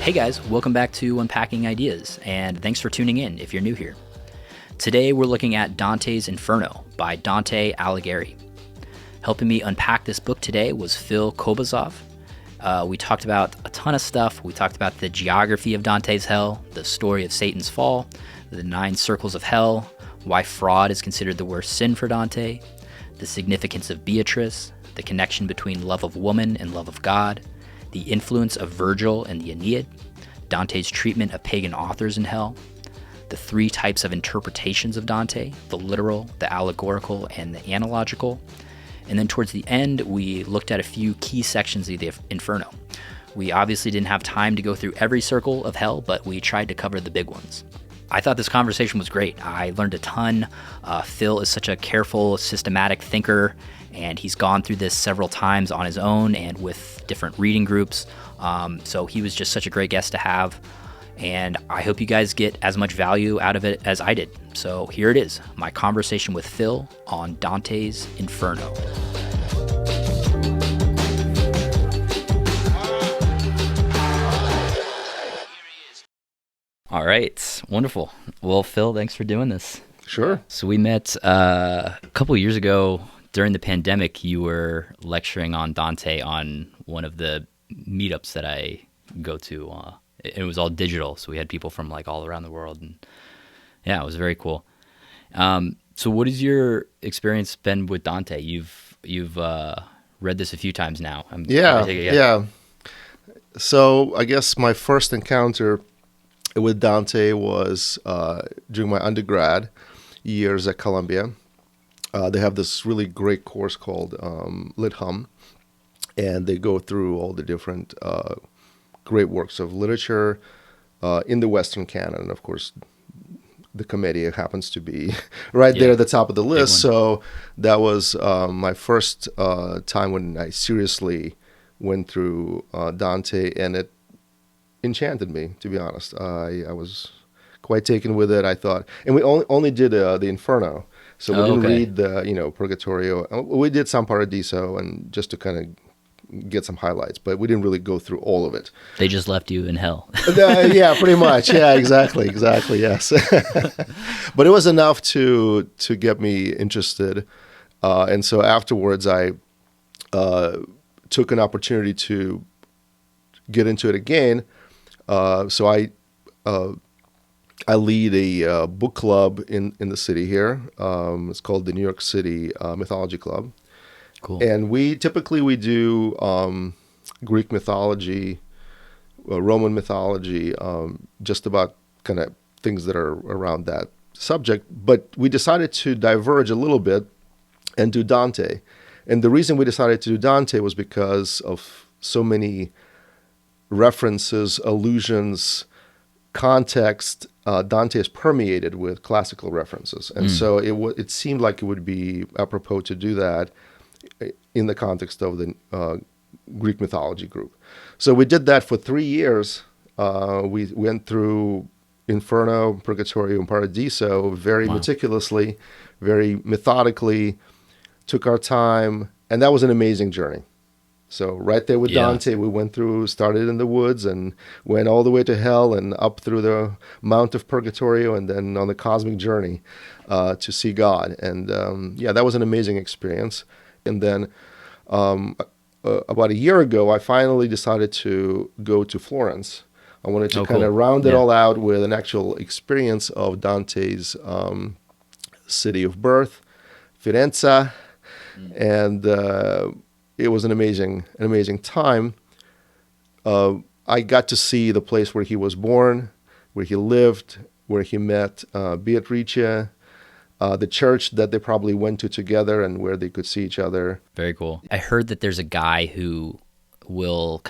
Hey guys, welcome back to Unpacking Ideas, and thanks for tuning in if you're new here. Today we're looking at Dante's Inferno by Dante Alighieri. Helping me unpack this book today was Phil Kobosov. We talked about a ton of stuff. We talked about the geography of Dante's hell, the story of Satan's fall, the 9 circles of hell, why fraud is considered the worst sin for Dante, the significance of Beatrice, the connection between love of woman and love of God, the influence of Virgil and the Aeneid, Dante's treatment of pagan authors in hell, the 3 types of interpretations of Dante, the literal, the allegorical, and the analogical. And then towards the end, we looked at a few key sections of the Inferno. We obviously didn't have time to go through every circle of hell, but we tried to cover the big ones. I thought this conversation was great. I learned a ton. Phil is such a careful, systematic thinker, and he's gone through this several times on his own and with different reading groups. So he was just such a great guest to have, and I hope you guys get as much value out of it as I did. So here it is, my conversation with Phil on Dante's Inferno. All right, wonderful. Well, Phil, thanks for doing this. Sure. So we met a couple of years ago during the pandemic. You were lecturing on Dante on one of the meetups that I go to. It was all digital, so we had people from like all around the world, and yeah, it was very cool. So what has your experience been with Dante? You've read this a few times now. Yeah. So I guess my first encounter with Dante was during my undergrad years at Columbia. They have this really great course called Lit Hum, and they go through all the different great works of literature in the Western canon. And of course, the Commedia happens to be right there at the top of the list. So that was my first time when I seriously went through Dante, and it enchanted me, to be honest. I was quite taken with it, I thought. And we only did the Inferno. So we didn't read the, Purgatorio. We did some Paradiso, and just to kind of get some highlights, but we didn't really go through all of it. They just left you in hell. Yeah, pretty much. Yeah, exactly, yes. But it was enough to get me interested. And so afterwards, I took an opportunity to get into it again. So I lead a book club in the city here. It's called the New York City Mythology Club. Cool. And we typically do Greek mythology, Roman mythology, just about kind of things that are around that subject. But we decided to diverge a little bit and do Dante. And the reason we decided to do Dante was because of so many references, allusions, context. Dante is permeated with classical references. And so it seemed like it would be apropos to do that in the context of the Greek mythology group. So we did that for 3 years. We went through Inferno, Purgatorio, and Paradiso very meticulously, very methodically, took our time, and that was an amazing journey. So right there with Dante, we went through, started in the woods and went all the way to hell and up through the Mount of Purgatorio, and then on the cosmic journey to see God. And that was an amazing experience. And then about a year ago, I finally decided to go to Florence. I wanted to kind of round it all out with an actual experience of Dante's city of birth, Firenze, and it was an amazing time. I got to see the place where he was born, where he lived, where he met Beatrice, the church that they probably went to together and where they could see each other. Very cool. I heard that there's a guy who will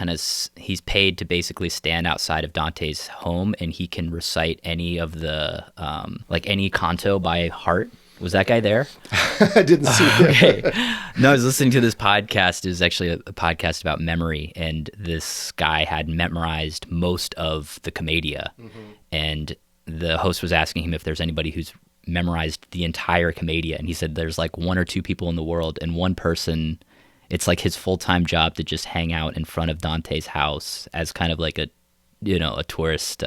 he's paid to basically stand outside of Dante's home, and he can recite any of the, any canto by heart. Was that guy there? I didn't see him. Okay. No, I was listening to this podcast. It was actually a podcast about memory, and this guy had memorized most of the Commedia, and the host was asking him if there's anybody who's memorized the entire Commedia, and he said there's like 1 or 2 people in the world, and one person, it's like his full-time job to just hang out in front of Dante's house as kind of like a a tourist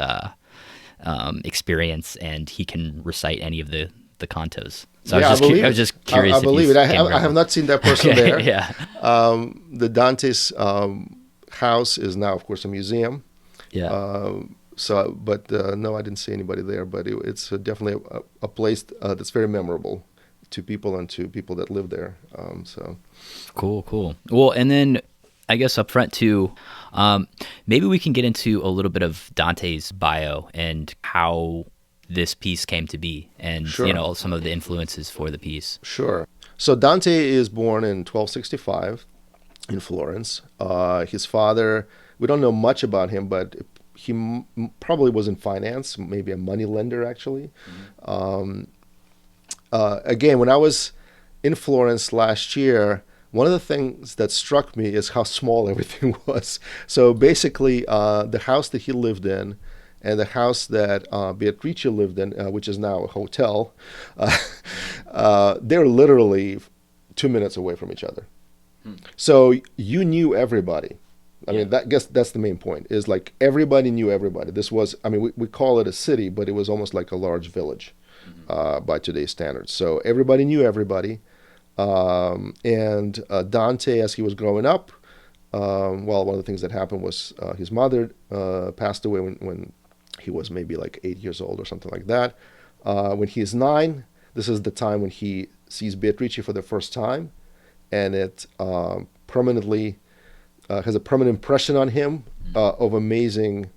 experience, and he can recite any of the cantos. So Yeah, I was just curious. I believe it. I I have not seen that person there. Yeah. The Dante's house is now, of course, a museum. Yeah. No, I didn't see anybody there. But it's definitely a place that's very memorable to people and to people that live there. Cool. Well, and then I guess up front too, maybe we can get into a little bit of Dante's bio and how this piece came to be, and Sure. some of the influences for the piece. Sure. So Dante is born in 1265 in Florence. His father, we don't know much about him, but he probably was in finance, maybe a money lender actually. Again, when I was in Florence last year, one of the things that struck me is how small everything was. So basically, the house that he lived in and the house that Beatrice lived in, which is now a hotel, they're literally 2 minutes away from each other. So you knew everybody. I mean, guess that's the main point, is like everybody knew everybody. This was, I mean, we call it a city, but it was almost like a large village by today's standards. So everybody knew everybody. And Dante, as he was growing up, one of the things that happened was his mother passed away when he was maybe like 8 years old or something like that. When he is 9, this is the time when he sees Beatrice for the first time, and it permanently has a permanent impression on him of amazing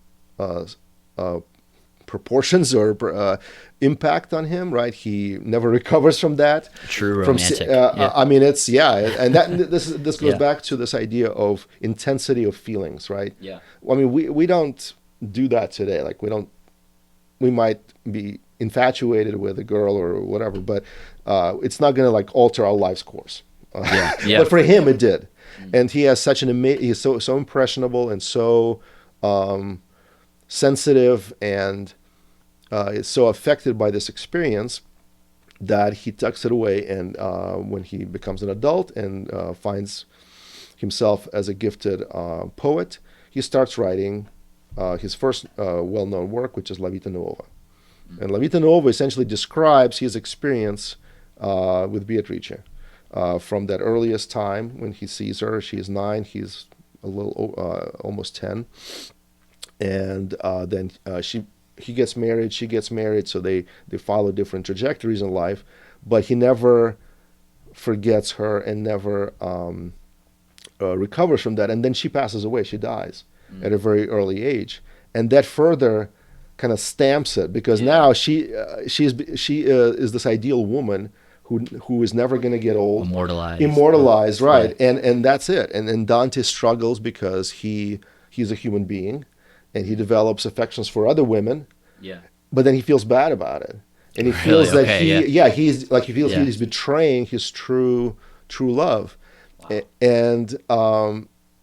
proportions or impact on him. Right, he never recovers from that. True romantic. I mean, and this goes back to this idea of intensity of feelings, right? Yeah. I mean, we don't do that today. Like we might be infatuated with a girl or whatever, but it's not going to like alter our life's course. Yeah. But for him, it did, and he has such he's so impressionable and so sensitive, and is so affected by this experience that he tucks it away. And when he becomes an adult and finds himself as a gifted poet, he starts writing his first well-known work, which is La Vita Nuova. And La Vita Nuova essentially describes his experience with Beatrice from that earliest time when he sees her. She is 9, he's a little almost 10, and then he gets married, she gets married, so they follow different trajectories in life, but he never forgets her and never recovers from that. And then she passes away, she dies at a very early age, and that further kind of stamps it, because now she is this ideal woman who is never going to get old, immortalized, right? And that's it. And Dante struggles because he's a human being, and he develops affections for other women. Yeah. But then he feels bad about it, and he feels he's betraying his true love. Wow. And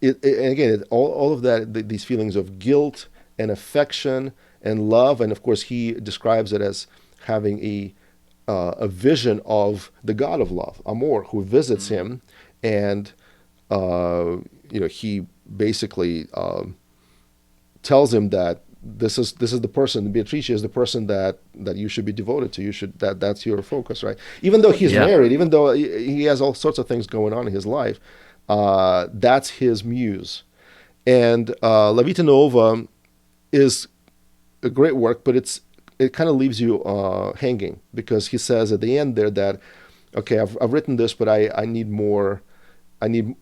again, all of that, these feelings of guilt and affection and love, and of course he describes it as having a vision of the god of love, Amor, who visits him, and he basically tells him that this is the person, Beatrice is the person that you should be devoted to. That's your focus, right? Even though he's married, even though he has all sorts of things going on in his life, that's his muse. And La Vita Nuova is a great work, but it kind of leaves you hanging, because he says at the end there that, okay, I've written this, but I need more. I need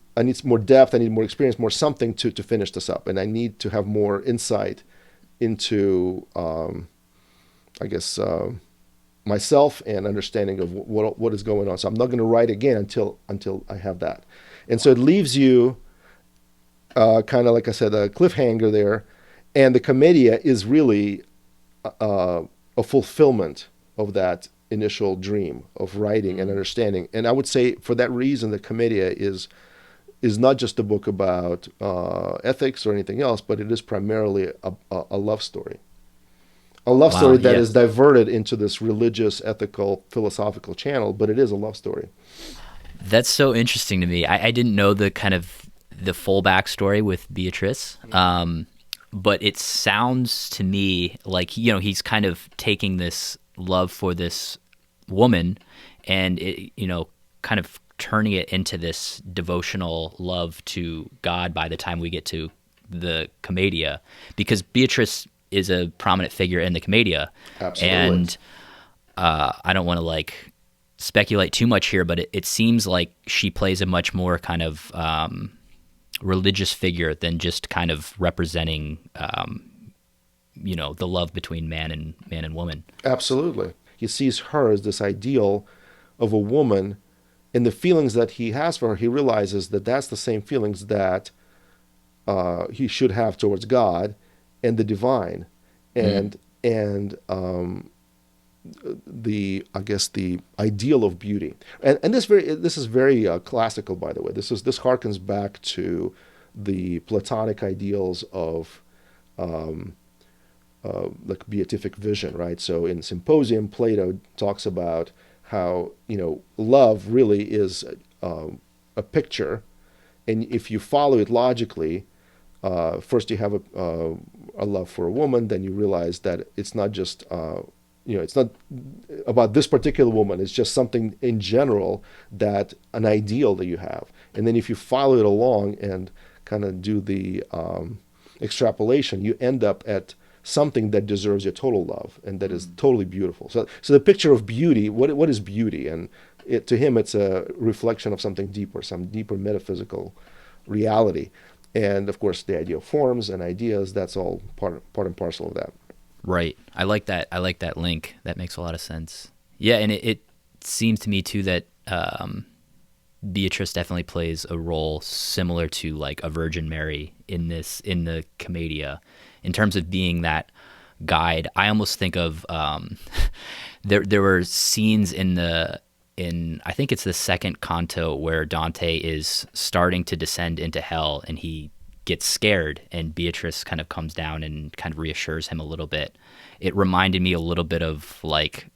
more depth. I need more experience, more something to finish this up, and I need to have more insight into, myself and understanding of what is going on. So I'm not going to write again until I have that. And so it leaves you kind of, like I said, a cliffhanger there, and the Commedia is really a fulfillment of that initial dream of writing and understanding. And I would say for that reason, the Commedia is not just a book about ethics or anything else, but it is primarily a love story. A love story that is diverted into this religious, ethical, philosophical channel, but it is a love story. That's so interesting to me. I didn't know the full backstory with Beatrice. but it sounds to me like he's kind of taking this love for this woman and kind of turning it into this devotional love to God by the time we get to the Commedia, because Beatrice is a prominent figure in the Commedia. Absolutely. And I don't want to speculate too much here, but it seems like she plays a much more kind of religious figure than just kind of representing the love between man and woman. Absolutely. He sees her as this ideal of a woman, and the feelings that he has for her, he realizes that that's the same feelings that he should have towards God and the divine, and the ideal of beauty, and this is very classical, by the way. This harkens back to the Platonic ideals of beatific vision, right? So in Symposium, Plato talks about how love really is a picture, and if you follow it logically, first you have a love for a woman, then you realize that it's not just it's not about this particular woman. It's just something in general, that an ideal that you have, and then if you follow it along and kind of do the extrapolation, you end up at something that deserves your total love and that is totally beautiful. So the picture of beauty, what is beauty? And to him, it's a reflection of something deeper, some deeper metaphysical reality. And of course, the idea of forms and ideas, that's all part and parcel of that. Right. I like that link. That makes a lot of sense. Yeah, and it seems to me too that Beatrice definitely plays a role similar to like a Virgin Mary in the Commedia, in terms of being that guide. I almost think of there were scenes in I think it's the second canto where Dante is starting to descend into hell and he gets scared, and Beatrice kind of comes down and kind of reassures him a little bit. It reminded me a little bit of like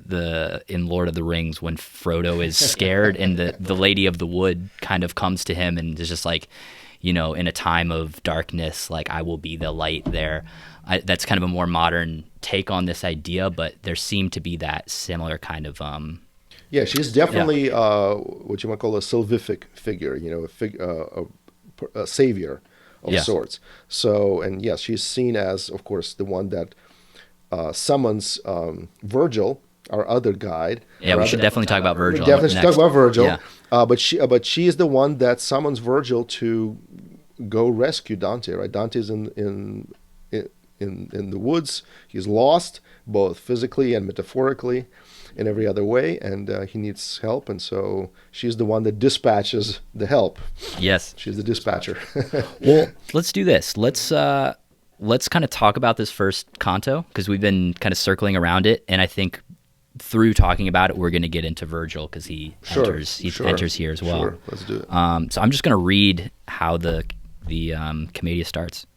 in Lord of the Rings when Frodo is scared and the Lady of the Wood kind of comes to him and is just like, in a time of darkness, like I will be the light there. That's kind of a more modern take on this idea, but there seemed to be that similar kind of yeah, she's definitely what you might call a salvific figure, a savior of sorts. So, and yes, she's seen as, of course, the one that summons Virgil, our other guide. Yeah, we should definitely talk about Virgil. Definitely should talk about Virgil. Yeah. But she is the one that summons Virgil to go rescue Dante. Right? Dante's in the woods. He's lost, both physically and metaphorically, in every other way, and he needs help, and so she's the one that dispatches the help. Yes, she's the dispatcher. Well, let's do this. Let's kind of talk about this first canto, because we've been kind of circling around it, and I think through talking about it, we're going to get into Virgil, because he enters here as well. Sure, let's do it. So I'm just going to read how the Commedia starts.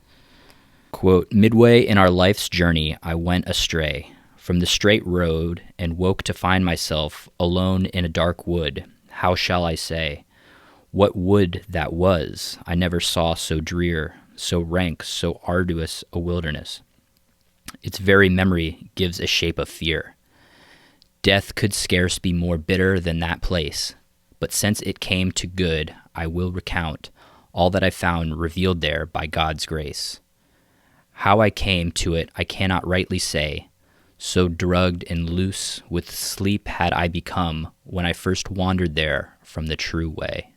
Quote, "Midway in our life's journey, I went astray from the straight road and woke to find myself alone in a dark wood. How shall I say? What wood that was, I never saw so drear, so rank, so arduous a wilderness. Its very memory gives a shape of fear. Death could scarce be more bitter than that place, but since it came to good, I will recount all that I found revealed there by God's grace. How I came to it I cannot rightly say, so drugged and loose with sleep had I become when I first wandered there from the true way."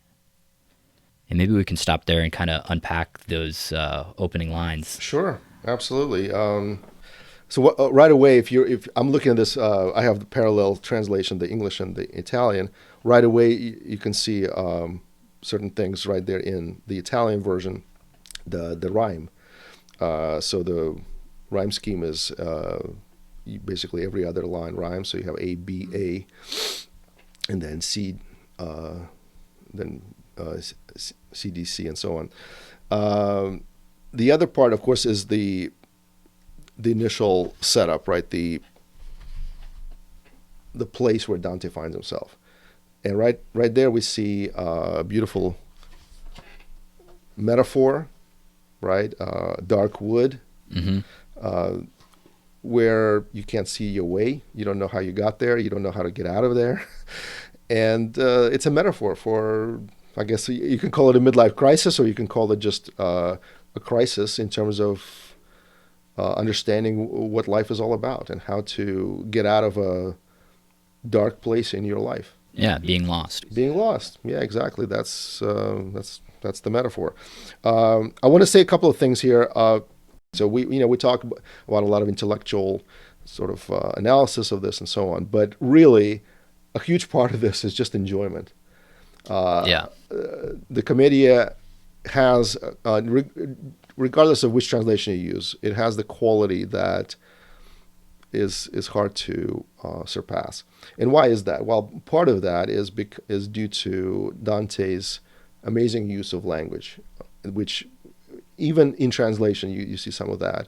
And maybe we can stop there and kind of unpack those opening lines. Sure, absolutely. So right away, if I'm looking at this, I have the parallel translation, the English and the Italian. Right away, you can see certain things right there in the Italian version, the rhyme. So the rhyme scheme is basically every other line rhymes. So you have A, B, A, and then C, then C, D, C, and so on. The other part, of course, is the initial setup, right? The place where Dante finds himself, and right there we see a beautiful metaphor, right? Dark wood, where you can't see your way. You don't know how you got there. You don't know how to get out of there. And it's a metaphor for, I guess you can call it a midlife crisis, or you can call it just a crisis in terms of understanding what life is all about and how to get out of a dark place in your life. Yeah, being lost. Being lost. Yeah, exactly. That's the metaphor. I want to say a couple of things here. So we talk about a lot of intellectual sort of analysis of this and so on, but really, a huge part of this is just enjoyment. The Commedia has, regardless of which translation you use, it has the quality that is hard to surpass. And why is that? Well, part of that is due to Dante's amazing use of language, which even in translation you see some of that,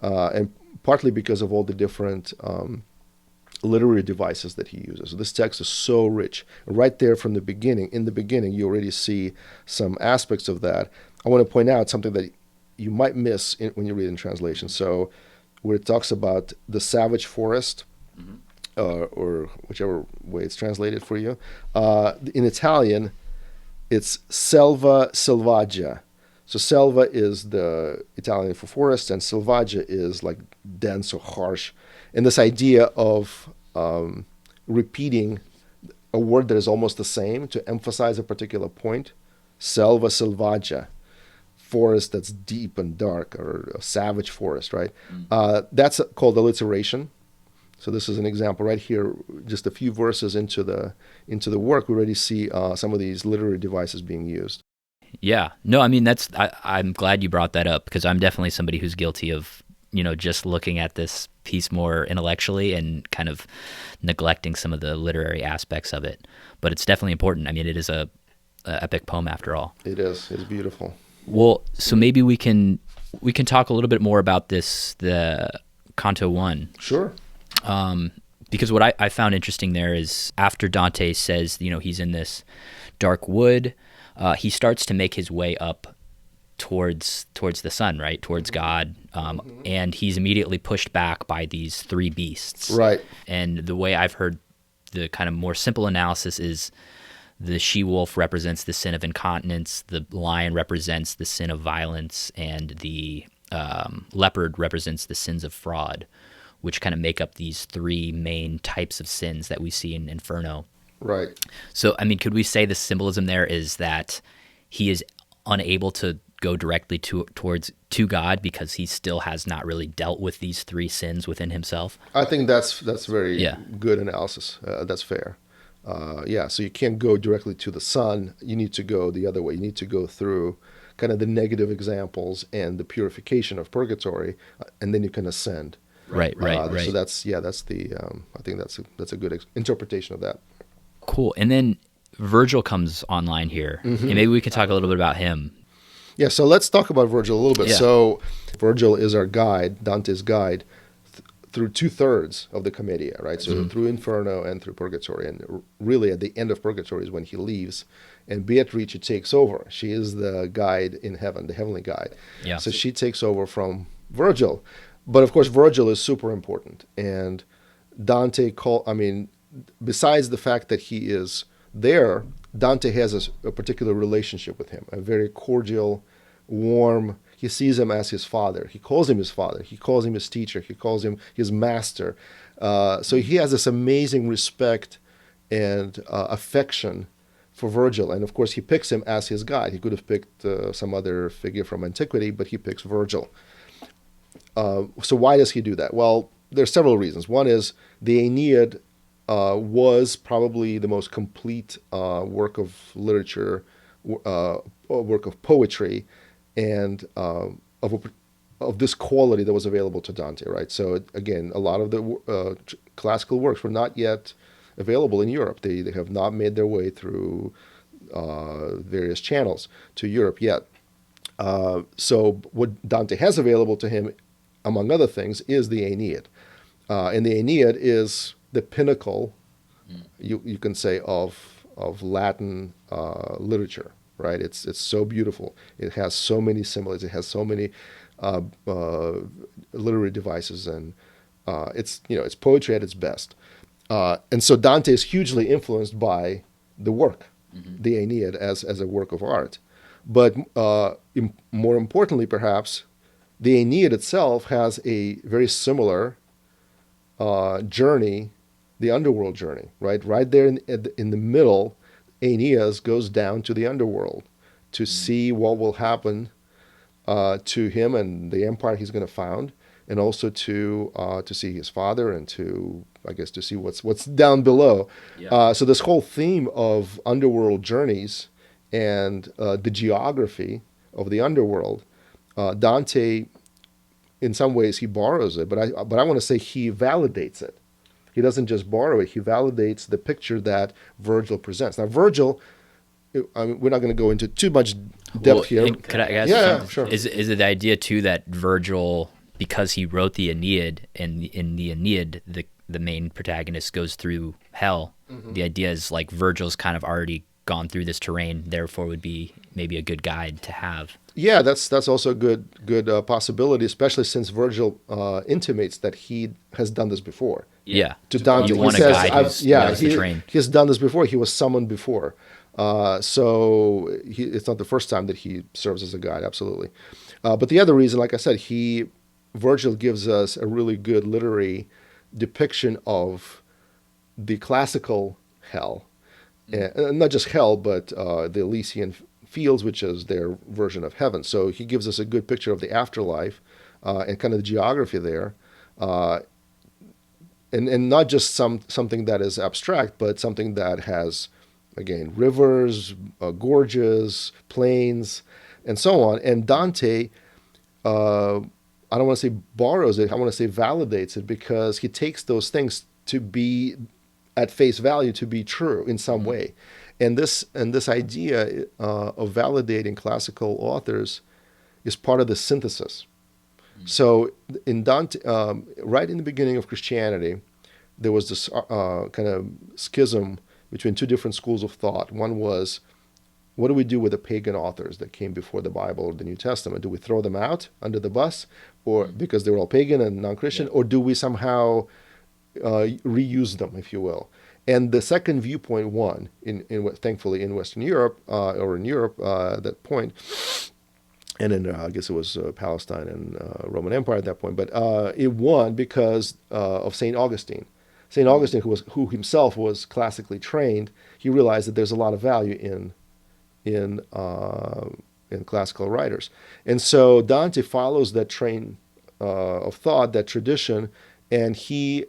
and partly because of all the different literary devices that he uses. So this text is so rich. Right there from the beginning, you already see some aspects of that. I want to point out something that you might miss when you read in translation. So where it talks about the savage forest, or whichever way it's translated for you. In Italian, it's selva selvaggia. So selva is the Italian for forest, and selvaggia is like dense or harsh. And this idea of repeating a word that is almost the same to emphasize a particular point, selva selvaggia, forest that's deep and dark, or a savage forest, right? That's called alliteration. So this is an example right here, just a few verses into the work. We already see some of these literary devices being used. Yeah. No, I mean, I'm glad you brought that up, because I'm definitely somebody who's guilty of, just looking at this piece more intellectually and kind of neglecting some of the literary aspects of it. But it's definitely important. I mean, it is a epic poem after all. It is. It's beautiful. Well, so maybe we can talk a little bit more about the Canto 1. Sure. Because what I found interesting there is after Dante says, he's in this dark wood, he starts to make his way up towards the sun, right? Towards God. And he's immediately pushed back by these three beasts. Right. And the way I've heard the kind of more simple analysis is the she-wolf represents the sin of incontinence, the lion represents the sin of violence, and the leopard represents the sins of fraud, which kind of make up these three main types of sins that we see in Inferno. Right. So, I mean, could we say the symbolism there is that he is unable to go directly towards God because he still has not really dealt with these three sins within himself? I think that's very good analysis. That's fair. So you can't go directly to the sun. You need to go the other way. You need to go through kind of the negative examples and the purification of purgatory, and then you can ascend. Right. So that's the. I think that's a good interpretation of that. Cool. And then Virgil comes online here, and maybe we can talk a little bit about him. Yeah. So let's talk about Virgil a little bit. Yeah. So Virgil is our guide, Dante's guide, through 2/3 of the Commedia, right? So through Inferno and through Purgatory, and really at the end of Purgatory is when he leaves, and Beatrice takes over. She is the guide in heaven, the heavenly guide. Yeah. So she takes over from Virgil, but of course Virgil is super important, and Dante besides the fact that he is there, Dante has a particular relationship with him, a very cordial, warm. He sees him as his father. He calls him his father. He calls him his teacher. He calls him his master. So he has this amazing respect and affection for Virgil. And of course, he picks him as his guide. He could have picked some other figure from antiquity, but he picks Virgil. So why does he do that? Well, there's several reasons. One is the Aeneid was probably the most complete work of literature, work of poetry, and of this quality that was available to Dante, right? So again, a lot of the classical works were not yet available in Europe. They have not made their way through various channels to Europe yet. So what Dante has available to him, among other things, is the Aeneid. And the Aeneid is the pinnacle, you can say, of Latin literature. right? It's so beautiful. It has so many similes. It has so many literary devices, and it's poetry at its best. And so Dante is hugely influenced by the work, the Aeneid, as a work of art. But more importantly, perhaps, the Aeneid itself has a very similar journey, the underworld journey, right? Right there in the middle, Aeneas goes down to the underworld to see what will happen to him and the empire he's going to found, and also to see his father, and to, I guess, to see what's down below. Yeah. So this whole theme of underworld journeys and the geography of the underworld, Dante, in some ways, he borrows it, but I want to say he validates it. He doesn't just borrow it; he validates the picture that Virgil presents. Now, Virgil, I mean, we're not going to go into too much depth here. Could I ask? Yeah, sure. Is it the idea too that Virgil, because he wrote the Aeneid, and in the Aeneid, the main protagonist goes through hell. The idea is like Virgil's kind of already gone through this terrain, therefore would be maybe a good guide to have. Yeah, that's also a good possibility, especially since Virgil intimates that he has done this before. Yeah. To Dante, You want he a says, guide who's knows the terrain. he has done this before. He was summoned before, so it's not the first time that he serves as a guide. Absolutely, but the other reason, like I said, Virgil gives us a really good literary depiction of the classical hell. And not just hell, but the Elysian fields, which is their version of heaven. So he gives us a good picture of the afterlife and kind of the geography there, and not just something that is abstract, but something that has, again, rivers, gorges, plains, and so on. And Dante, I don't want to say borrows it, I want to say validates it, because he takes those things to be at face value, to be true in some way. And this idea of validating classical authors is part of the synthesis. So in Dante, right in the beginning of Christianity, there was this kind of schism between two different schools of thought. One was, what do we do with the pagan authors that came before the Bible or the New Testament? Do we throw them out under the bus, or because they were all pagan and non-Christian, or do we somehow reuse them, if you will? And the second viewpoint won, thankfully in Western Europe, or in Europe at that point, and in, I guess it was Palestine and Roman Empire at that point, but it won because of St. Augustine. St. Augustine, who himself was classically trained, he realized that there's a lot of value in classical writers. And so Dante follows that train of thought, that tradition, and he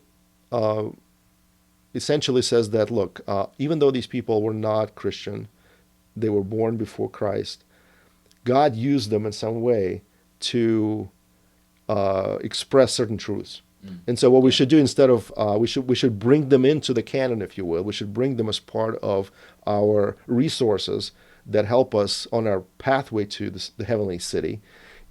essentially says that, look, even though these people were not Christian, they were born before Christ, God used them in some way to express certain truths. And so what we should do, instead of, we should bring them into the canon, if you will. We should bring them as part of our resources that help us on our pathway to the heavenly city.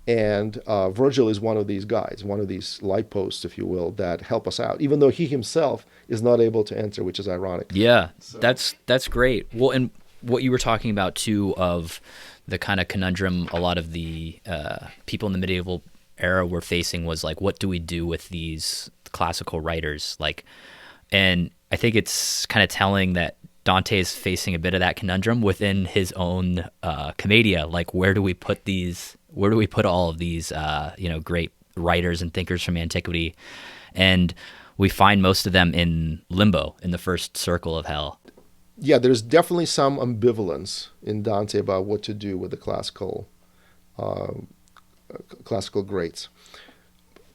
And Virgil is one of these guides, one of these light posts, if you will, that help us out, even though he himself is not able to enter, which is ironic. Yeah, so that's great. Well, and what you were talking about too, of the kind of conundrum a lot of the people in the medieval era were facing, was like, what do we do with these classical writers? Like, and I think it's kind of telling that Dante is facing a bit of that conundrum within his own Commedia. Like, where do we put all of these great writers and thinkers from antiquity? And we find most of them in limbo, in the first circle of hell. Yeah, there's definitely some ambivalence in Dante about what to do with the classical greats.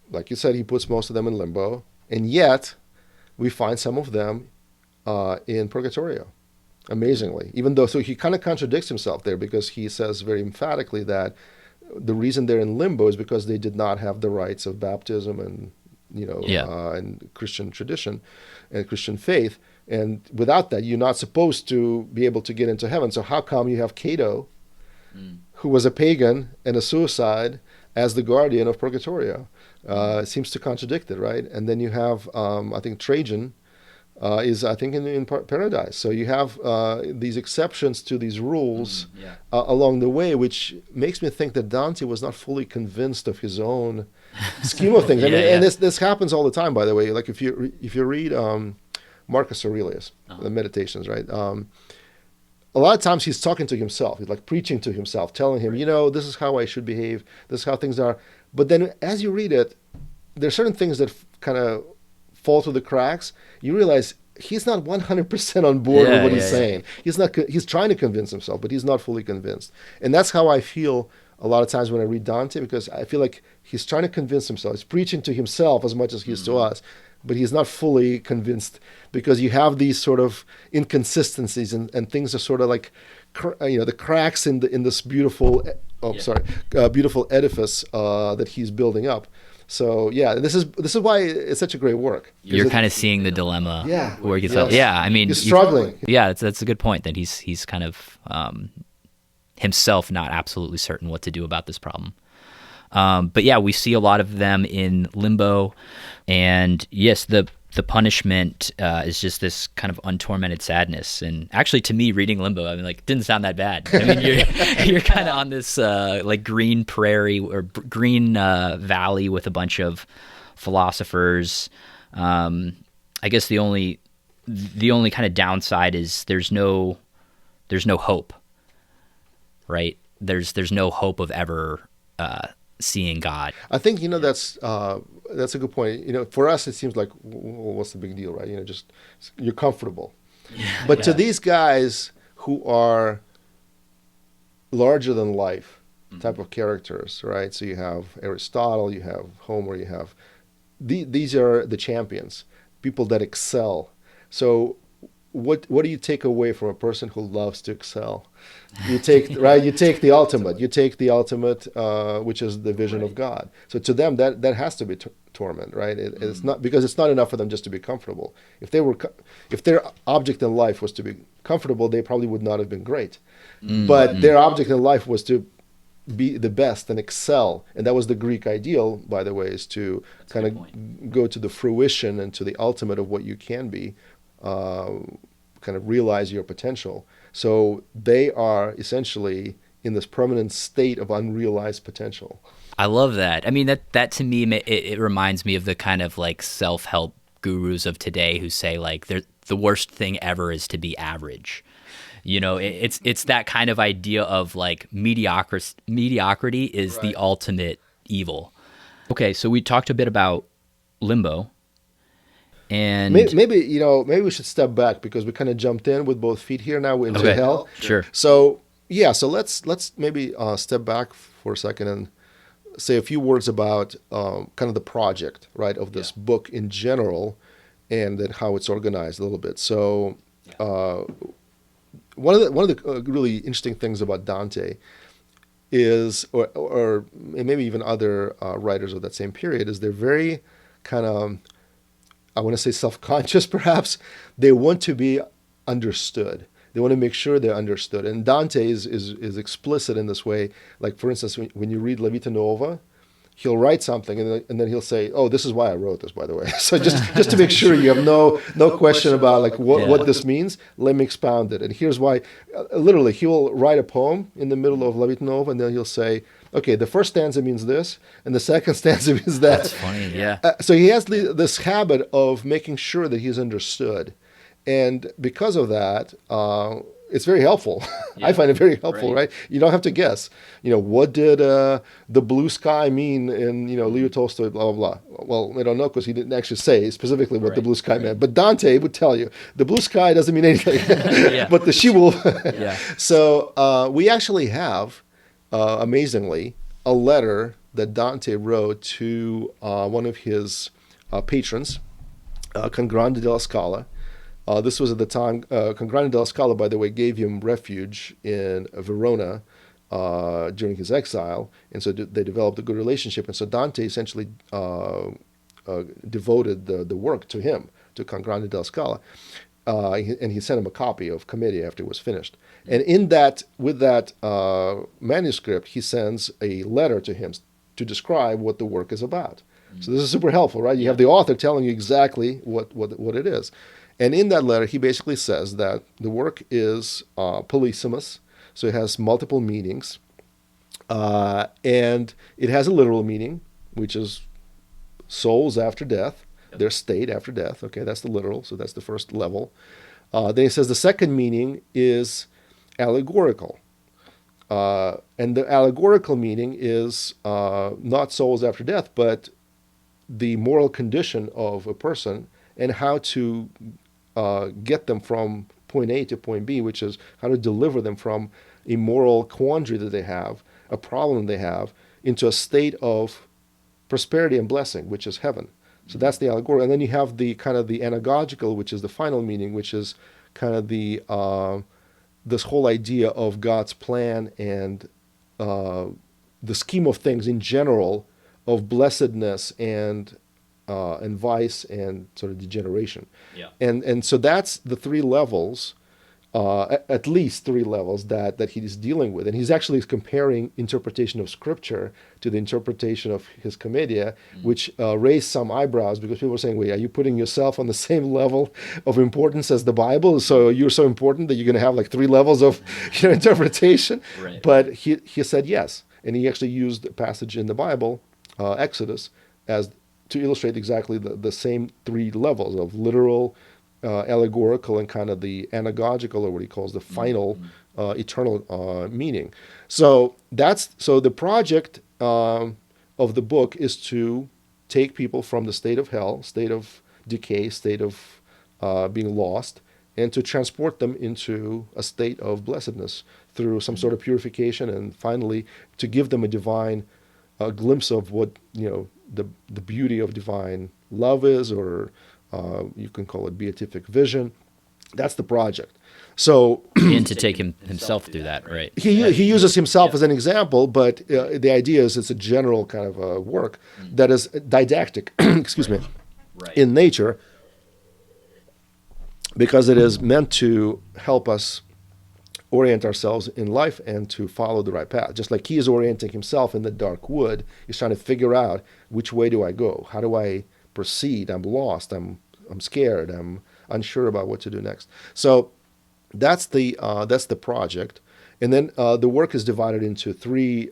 Like you said, he puts most of them in limbo, and yet we find some of them in Purgatorio, amazingly. Even though, so he kind of contradicts himself there, because he says very emphatically that the reason they're in limbo is because they did not have the rites of baptism and and Christian tradition and Christian faith. And without that, you're not supposed to be able to get into heaven. So how come you have Cato, who was a pagan and a suicide, as the guardian of Purgatorio? It seems to contradict it, right? And then you have, I think, Trajan, is, I think, in Paradise. So you have these exceptions to these rules along the way, which makes me think that Dante was not fully convinced of his own scheme of things. I mean, and this happens all the time, by the way. Like if you read Marcus Aurelius, the Meditations, right? A lot of times he's talking to himself. He's like preaching to himself, telling him, this is how I should behave. This is how things are. But then as you read it, there's certain things that kind of fall through the cracks. You realize he's not 100% on board with what he's saying. He's trying to convince himself, but he's not fully convinced. And that's how I feel a lot of times when I read Dante, because I feel like he's trying to convince himself. He's preaching to himself as much as he is to us, but he's not fully convinced, because you have these sort of inconsistencies and things are sort of like, the cracks in this beautiful, beautiful edifice that he's building up. So this is why it's such a great work. You're kind of seeing the dilemma. Where he gets I mean, he's struggling. That's a good point, that he's kind of himself not absolutely certain what to do about this problem. But we see a lot of them in Limbo, and yes, the punishment is just this kind of untormented sadness. And actually, to me, reading Limbo, I mean, like, didn't sound that bad. I mean, you're kind of on this like green prairie or green valley with a bunch of philosophers. I guess the only kind of downside is there's no hope, right? There's no hope of ever seeing God. I think that's a good point. For us, it seems like, well, what's the big deal, right? Just you're comfortable. But to these guys who are larger than life type of characters, right? So you have Aristotle, you have Homer, you have these are the champions, people that excel. So what do you take away from a person who loves to excel? You take you take the ultimate. You take the ultimate, which is the vision of God. So to them, that has to be torment, right? It's not, because it's not enough for them just to be comfortable. If their object in life was to be comfortable, they probably would not have been great. But their object in life was to be the best and excel, and that was the Greek ideal, by the way, is to kind of go to the fruition and to the ultimate of what you can be. Kind of realize your potential. So they are essentially in this permanent state of unrealized potential. I love that. I mean, that to me, it reminds me of the kind of like self-help gurus of today who say like the worst thing ever is to be average. It's that kind of idea of like mediocrity is the ultimate evil. Okay, so we talked a bit about Limbo. And maybe we should step back, because we kind of jumped in with both feet here. Now we're into hell. Sure. So let's maybe step back for a second and say a few words about kind of the project, right, of this book in general, and then how it's organized a little bit. So one of the really interesting things about Dante is, or maybe even other writers of that same period, is they're very kind of, I want to say self-conscious, perhaps. They want to be understood. They want to make sure they're understood. And Dante is explicit in this way. Like, for instance, when you read La Vita Nuova, he'll write something and then he'll say, "Oh, this is why I wrote this, by the way." So just to make sure you have no question about like what this means, let me expound it. And here's why. Literally, he will write a poem in the middle of La Vita Nuova, and then he'll say, "Okay, the first stanza means this, and the second stanza means that." That's funny, yeah. So he has this habit of making sure that he's understood. And because of that, it's very helpful. I find it very helpful, right? You don't have to guess. What did the blue sky mean in, Leo Tolstoy, blah, blah, blah. Well, we don't know, because he didn't actually say specifically what the blue sky meant. But Dante would tell you, the blue sky doesn't mean anything, but the she-wolf. So we actually have, amazingly, a letter that Dante wrote to one of his patrons, Congrande della Scala. This was at the time, Congrande della Scala, by the way, gave him refuge in Verona during his exile, and so they developed a good relationship. And so Dante essentially devoted the work to him, to Congrande della Scala, and he sent him a copy of Commedia after it was finished. And with that manuscript, he sends a letter to him to describe what the work is about. So this is super helpful, right? You have the author telling you exactly what it is. And in that letter, he basically says that the work is polysemous, so it has multiple meanings, and it has a literal meaning, which is souls after death, their state after death. Okay, that's the literal, so that's the first level. Then he says the second meaning is allegorical. And the allegorical meaning is not souls after death, but the moral condition of a person and how to get them from point A to point B, which is how to deliver them from a moral quandary that they have, a problem they have, into a state of prosperity and blessing, which is heaven. So that's the allegorical. And then you have the kind of the anagogical, which is the final meaning, which is kind of the this whole idea of God's plan and the scheme of things in general, of blessedness and vice and sort of degeneration. Yeah. And so that's the three levels, at least three levels that he's dealing with. And he's actually comparing interpretation of Scripture to the interpretation of his Commedia, which raised some eyebrows because people were saying, wait, are you putting yourself on the same level of importance as the Bible? So you're so important that you're going to have like three levels of interpretation? Right. But he said yes. And he actually used a passage in the Bible, Exodus, as to illustrate exactly the same three levels of literal, allegorical, and kind of the anagogical, or what he calls the final eternal meaning. So the project of the book is to take people from the state of hell, state of decay, state of being lost, and to transport them into a state of blessedness through some sort of purification, and finally to give them a divine glimpse of what the beauty of divine love is, or you can call it beatific vision. That's the project. So And to take himself through that, right? he uses himself as an example, but the idea is it's a general kind of work that is didactic, excuse me, in nature, because it is meant to help us orient ourselves in life and to follow the right path. Just like he is orienting himself in the dark wood, he's trying to figure out, which way do I go? How do I proceed? I'm lost. I'm scared. I'm unsure about what to do next. So that's the project. And then the work is divided into three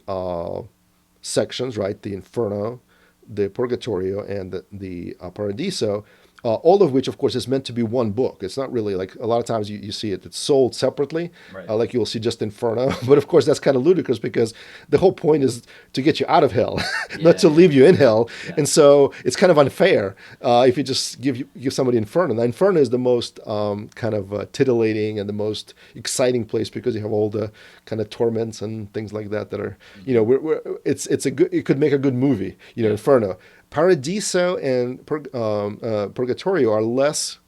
sections, right? The Inferno, the Purgatorio, and the Paradiso. All of which, of course, is meant to be one book. It's not really like a lot of times you see it's sold separately, like you'll see just Inferno. But of course, that's kind of ludicrous because the whole point is to get you out of hell, not to leave you in hell. Yeah. And so it's kind of unfair if you just give somebody Inferno. Now, Inferno is the most kind of titillating and the most exciting place because you have all the kind of torments and things like that are, it could make a good movie, Inferno. Paradiso and Purgatorio are less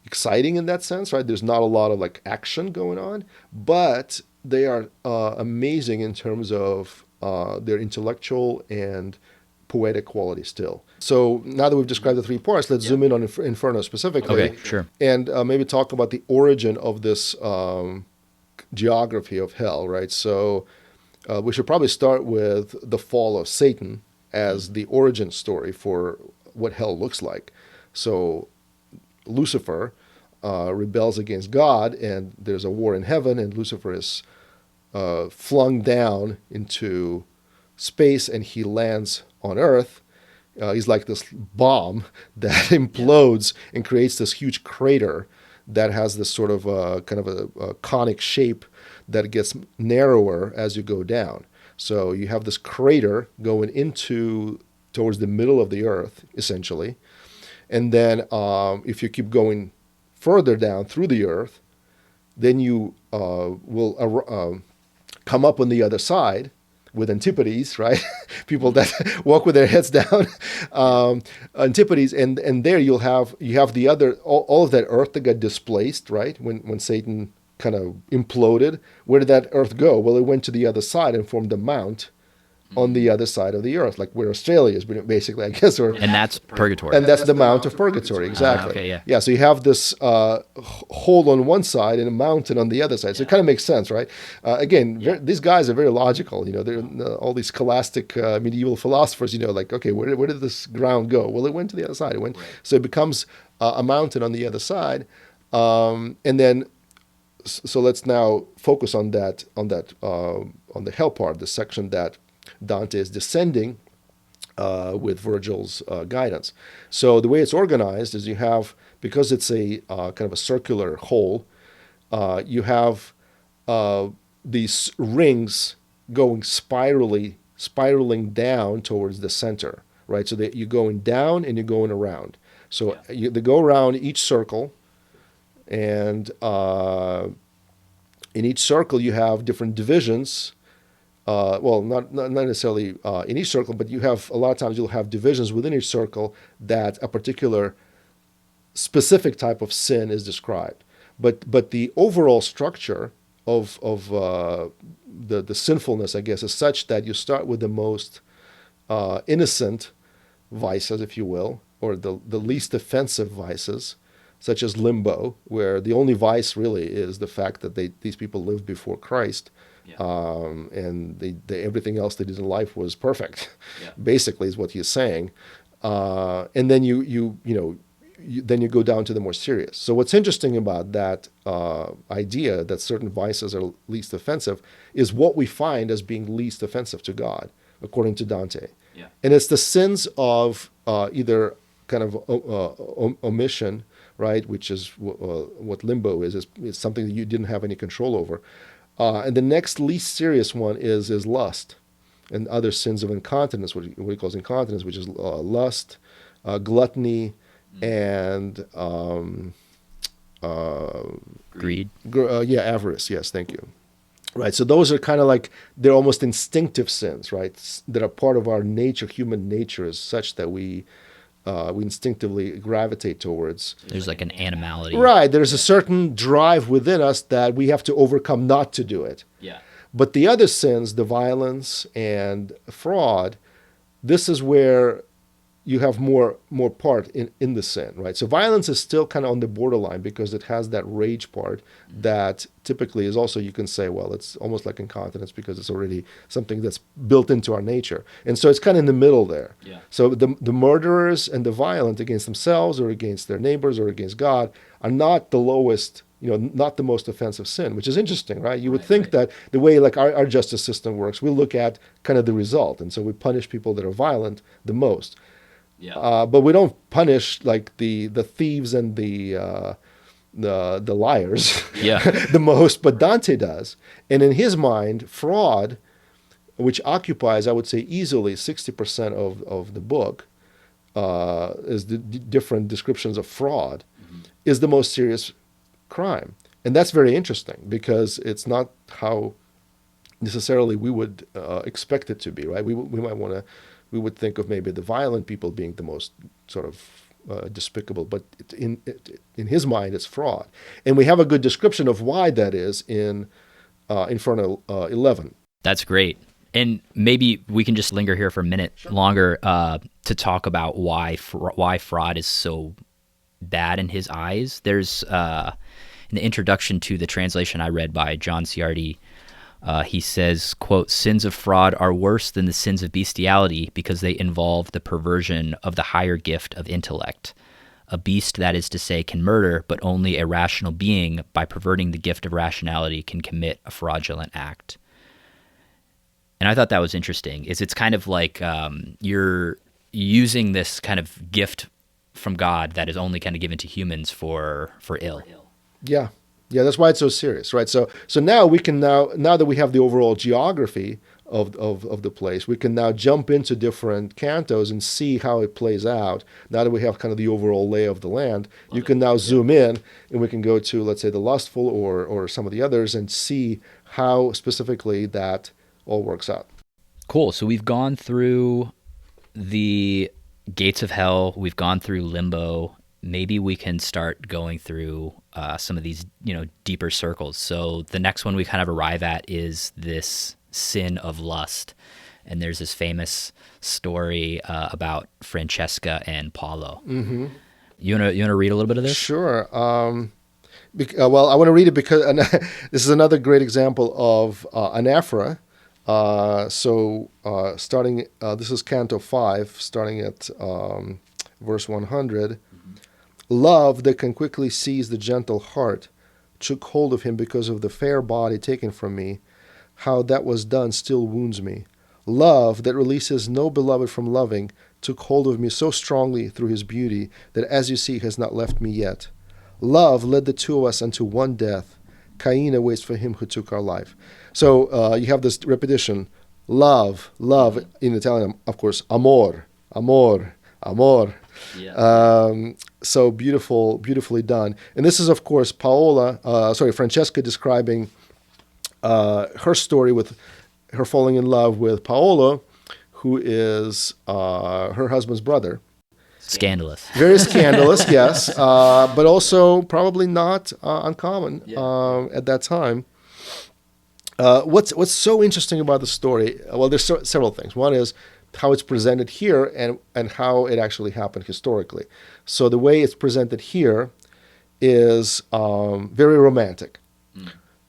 exciting in that sense, right? There's not a lot of like action going on, but they are amazing in terms of their intellectual and poetic quality still. So now that we've described the three parts, let's zoom in on Inferno specifically. Okay, sure. And maybe talk about the origin of this geography of hell, right? So we should probably start with the fall of Satan as the origin story for what hell looks like. So Lucifer rebels against God, and there's a war in heaven, and Lucifer is flung down into space, and he lands on Earth. He's like this bomb that implodes and creates this huge crater that has this sort of kind of a conic shape that gets narrower as you go down. So you have this crater going towards the middle of the Earth, essentially. And then if you keep going further down through the Earth, then you will come up on the other side with Antipodes, right? People that walk with their heads down, Antipodes, and there you have the other all of that Earth that got displaced, right? When Satan kind of imploded, where did that Earth go? Well, it went to the other side and formed a mount on the other side of the Earth, like where Australia is, basically, I guess. And that's purgatory. And that's the Mount of Purgatory, exactly. Okay, yeah. So you have this hole on one side and a mountain on the other side. So it kind of makes sense, right? These guys are very logical. They're all these scholastic medieval philosophers. Like, okay, where did this ground go? Well, it went to the other side. So it becomes a mountain on the other side, and then so let's now focus on on the hell part, the section that Dante is descending with Virgil's guidance. So the way it's organized is you have, because it's a kind of a circular hole, you have these rings going spiraling down towards the center, right? So that you're going down and you're going around. So they go around each circle, and in each circle you have different divisions. Well, not necessarily in each circle, but you have, a lot of times you'll have divisions within each circle that a particular specific type of sin is described. But the overall structure of the sinfulness, I guess, is such that you start with the most innocent vices, if you will, or the least offensive vices, such as limbo, where the only vice really is the fact that these people lived before Christ. And they everything else they did in life was perfect, basically, is what he's saying. And then then you go down to the more serious. So what's interesting about that idea that certain vices are least offensive is what we find as being least offensive to God, according to Dante. And it's the sins of either kind of omission, right, which is what limbo is something that you didn't have any control over. And the next least serious one is lust, and other sins of incontinence, what he calls incontinence, which is lust, gluttony, and greed. Avarice. Yes, thank you. Right. So those are kind of like, they're almost instinctive sins, right? That are part of our nature. Human nature is such that we instinctively gravitate towards. There's like an animality. Right. There's a certain drive within us that we have to overcome not to do it. But the other sins, the violence and fraud, this is where you have more part in the sin, right? So violence is still kind of on the borderline because it has that rage part that typically is also, you can say, well, it's almost like incontinence because it's already something that's built into our nature. And so it's kind of in the middle there. So the murderers and the violent against themselves or against their neighbors or against God are not the lowest, not the most offensive sin, which is interesting, right? You would think that the way like our justice system works, we look at kind of the result. And so we punish people that are violent the most. But we don't punish like the thieves and the liars the most, but Dante does. And in his mind, fraud, which occupies, I would say, easily 60% of the book, is the different descriptions of fraud, is the most serious crime. And that's very interesting because it's not how necessarily we would expect it to be, right? We would think of maybe the violent people being the most sort of despicable, but in his mind, it's fraud. And we have a good description of why that is in Inferno 11. That's great. And maybe we can just linger here for a minute longer to talk about why fraud is so bad in his eyes. There's in the introduction to the translation I read by John Ciardi, he says, quote, "Sins of fraud are worse than the sins of bestiality because they involve the perversion of the higher gift of intellect. A beast, that is to say, can murder, but only a rational being, by perverting the gift of rationality, can commit a fraudulent act." And I thought that was interesting. It's kind of like you're using this kind of gift from God that is only kind of given to humans for ill. Yeah. Yeah, that's why it's so serious, right? So now we can now that we have the overall geography of the place, we can now jump into different cantos and see how it plays out. Now that we have kind of the overall lay of the land, you can now zoom in and we can go to, let's say, the lustful or some of the others and see how specifically that all works out. Cool. So we've gone through the gates of hell. We've gone through limbo. Maybe we can start going through some of these, deeper circles. So the next one we kind of arrive at is this sin of lust. And there's this famous story about Francesca and Paolo. Mm-hmm. You want to read a little bit of this? Sure. Well, I want to read it because this is another great example of anaphora. Starting, this is Canto 5, starting at verse 100. Love that can quickly seize the gentle heart took hold of him because of the fair body taken from me. How that was done still wounds me. Love that releases no beloved from loving took hold of me so strongly through his beauty that, as you see, has not left me yet. Love led the two of us unto one death. Cain waits for him who took our life. So you have this repetition. Love, love, in Italian, of course, amor, amor, amor. Yeah. So beautifully done. And this is, of course, Francesca describing her story with her falling in love with Paolo, who is her husband's brother. Scandalous. Very scandalous, yes, but also probably not uncommon at that time. What's so interesting about the story? Well, there's several things. One is how it's presented here and how it actually happened historically. So the way it's presented here is very romantic.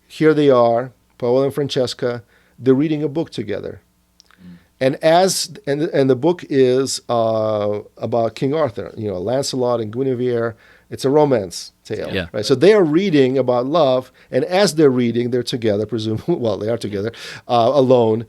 Here they are, Paolo and Francesca. They're reading a book together. And the book is about King Arthur, Lancelot and Guinevere. It's a romance tale, Yeah. right? So they are reading about love, and as they're reading, they're together, presumably. Well, they are together, alone.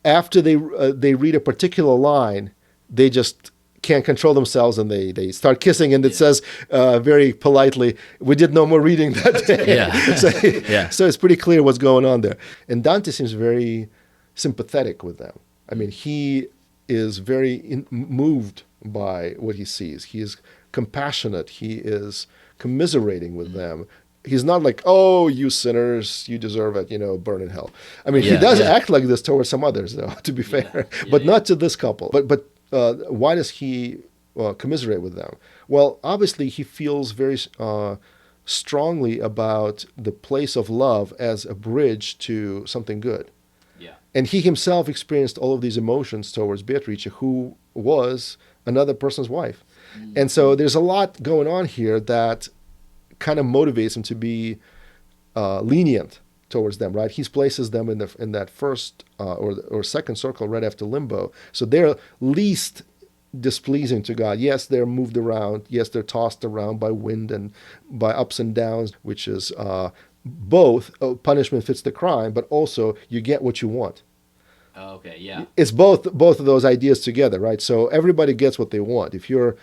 After they read a particular line, they just can't control themselves, and they start kissing, and it says very politely, "We did no more reading that day." Yeah. So it's pretty clear what's going on there. And Dante seems very sympathetic with them. I mean, he is very moved by what he sees. He is compassionate. He is commiserating with them. He's not like, "Oh, you sinners, you deserve it, burn in hell." I mean, he does act like this towards some others, though, to be fair, but not to this couple. But why does he commiserate with them? Well, obviously, he feels very strongly about the place of love as a bridge to something good. And he himself experienced all of these emotions towards Beatrice, who was another person's wife. And so there's a lot going on here that kind of motivates him to be lenient towards them, right? He places them in that first or second circle right after limbo. So they're least displeasing to God. Yes, they're moved around. Yes, they're tossed around by wind and by ups and downs, which is both punishment fits the crime, but also you get what you want. Oh, okay, yeah. It's both of those ideas together, right? So everybody gets what they want. If you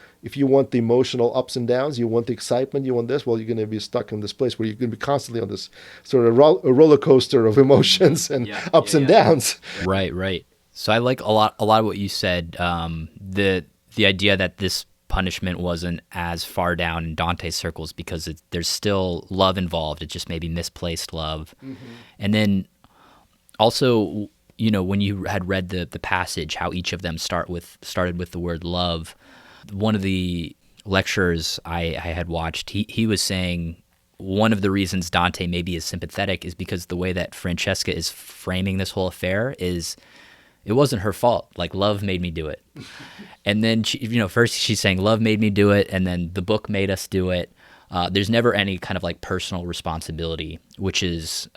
want the emotional ups and downs, you want the excitement, you want this, well, you're going to be stuck in this place where you're going to be constantly on this sort of roller coaster of emotions and ups and downs. Right. So I like a lot of what you said. The idea that this punishment wasn't as far down in Dante's circles because there's still love involved. It just may be misplaced love. And then also, when you had read the passage, how each of them started with the word love. One of the lecturers I had watched, he was saying one of the reasons Dante maybe is sympathetic is because the way that Francesca is framing this whole affair is, it wasn't her fault. Like, love made me do it. And then, first she's saying, love made me do it, and then the book made us do it. There's never any kind of like personal responsibility, which is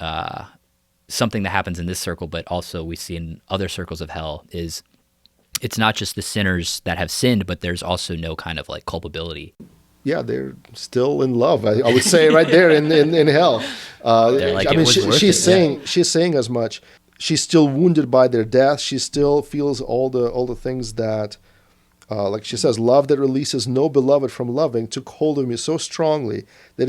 something that happens in this circle, but also we see in other circles of hell, is it's not just the sinners that have sinned, but there's also no kind of like culpability. Yeah, they're still in love. I would say right there in hell. She's saying as much. She's still wounded by their death. She still feels all the things that, like she says, love that releases no beloved from loving took hold of me so strongly that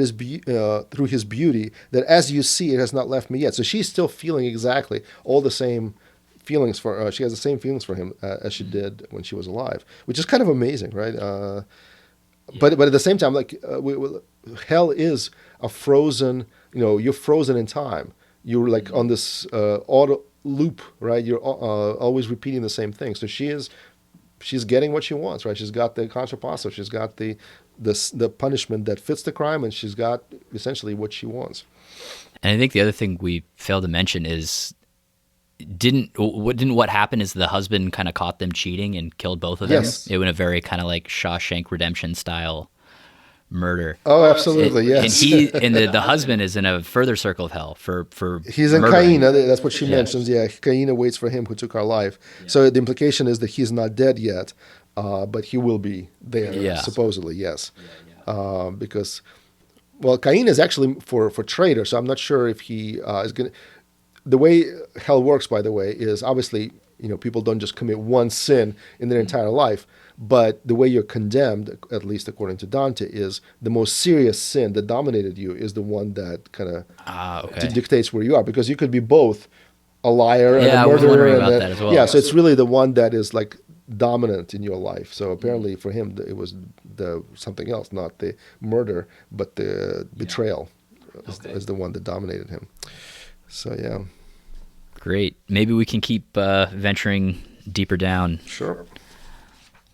through his beauty that, as you see, it has not left me yet. So she's still feeling exactly all the same feelings for. She has the same feelings for him as she did when she was alive, which is kind of amazing, right? But at the same time, like hell is a frozen. You're frozen in time. You're like on this auto loop, right? You're always repeating the same thing. So she's getting what she wants, right? She's got the contrapasso. She's got the punishment that fits the crime, and she's got essentially what she wants. And I think the other thing we failed to mention is what happened is the husband kind of caught them cheating and killed both of them. Yes. It was a very kind of like Shawshank Redemption style murder. Oh, absolutely, yes. And the husband is in a further circle of hell for he's in murdering. Cain. That's what she mentions. Yeah, Cain waits for him who took our life. Yeah. So the implication is that he's not dead yet, but he will be there, Yeah. supposedly, yes. Because, well, Cain is actually for traitor, so I'm not sure if he is going to... The way hell works, by the way, is obviously, people don't just commit one sin in their entire life, but the way you're condemned, at least according to Dante, is the most serious sin that dominated you is the one that kind of Okay. dictates where you are, because you could be both a liar and Yeah, a I was murderer. wondering And about that as well. Yeah, so it's really the one that is like dominant in your life. So apparently for him, it was the something else, not the murder, but the betrayal is the one that dominated him. So yeah. Great. Maybe we can keep venturing deeper down. Sure.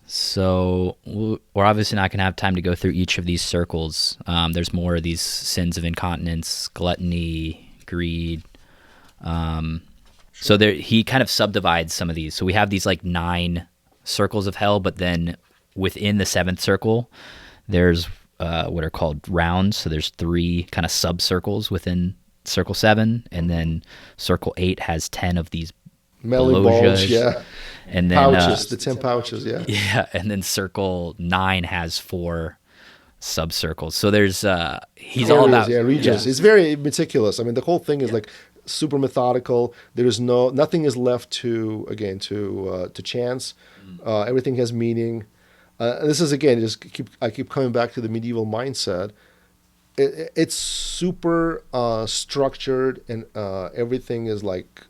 So we're obviously not going to have time to go through each of these circles. There's more of these sins of incontinence, gluttony, greed. So he kind of subdivides some of these. So we have these like 9 circles of hell, but then within the 7th circle, there's what are called rounds. So there's 3 kind of sub-circles within circle 7, and then circle 8 has 10 of these Melly balls, yeah. And then pouches, the 10 pouches, yeah. Yeah, and then circle 9 has 4 sub-circles. So there's he's all about regions. It's very meticulous. I mean, the whole thing is like super methodical. There's nothing is left to chance. Everything has meaning. This is again I keep coming back to the medieval mindset. It's super structured, and everything is like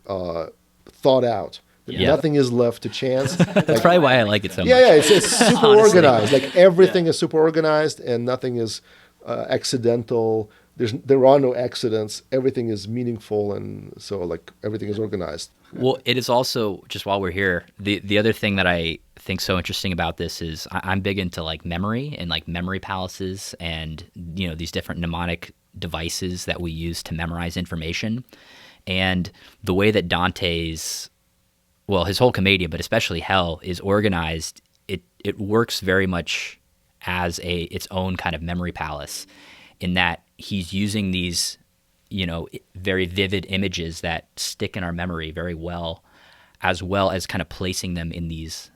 thought out. Yeah. Nothing is left to chance. That's probably why I like it so much. Yeah, it's super Honestly. organized. Like everything is super organized, and nothing is accidental. There are no accidents. Everything is meaningful, and so like everything is organized. Well, it is also, just while we're here, the other thing that I think so interesting about this is I'm big into like memory and like memory palaces and these different mnemonic devices that we use to memorize information. And the way that Dante's, well, his whole Commedia, but especially Hell, is organized, it works very much as its own kind of memory palace, in that he's using these, very vivid images that stick in our memory very well as kind of placing them in these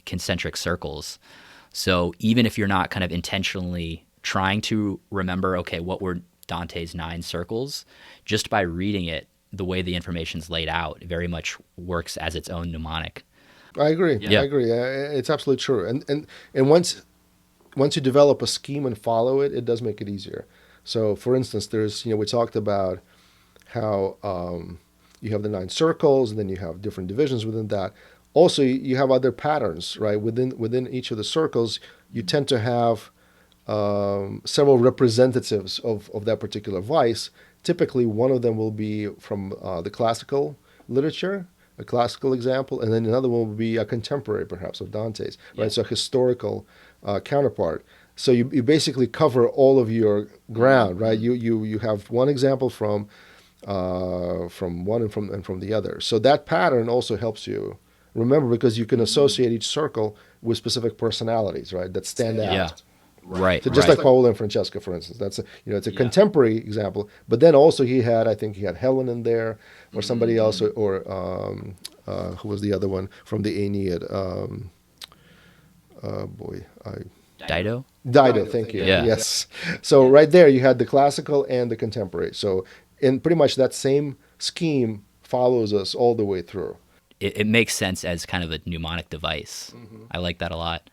concentric circles. So even if you're not kind of intentionally trying to remember, okay, what were Dante's 9 circles, just by reading it, the way the information's laid out, it very much works as its own mnemonic. I agree. Yeah. I agree. It's absolutely true. And once you develop a scheme and follow it, it does make it easier. So, for instance, there's we talked about how you have the 9 circles, and then you have different divisions within that. Also, you have other patterns, right? Within each of the circles, you tend to have several representatives of that particular vice. Typically, one of them will be from the classical literature, a classical example, and then another one will be a contemporary, perhaps, of Dante's, right? Yeah. So a historical counterpart. So you basically cover all of your ground, right? You have one example from one and from the other. So that pattern also helps you remember, because you can associate each circle with specific personalities, right? That stand out. Yeah. Right. So just like Paolo and Francesca, for instance, that's it's a contemporary example. But then also I think he had Helen in there, or somebody else, or who was the other one from the Aeneid? Dido? Dido, thank you. Yeah. Yes. So right there, you had the classical and the contemporary. So in pretty much that same scheme follows us all the way through. It makes sense as kind of a mnemonic device. Mm-hmm. I like that a lot.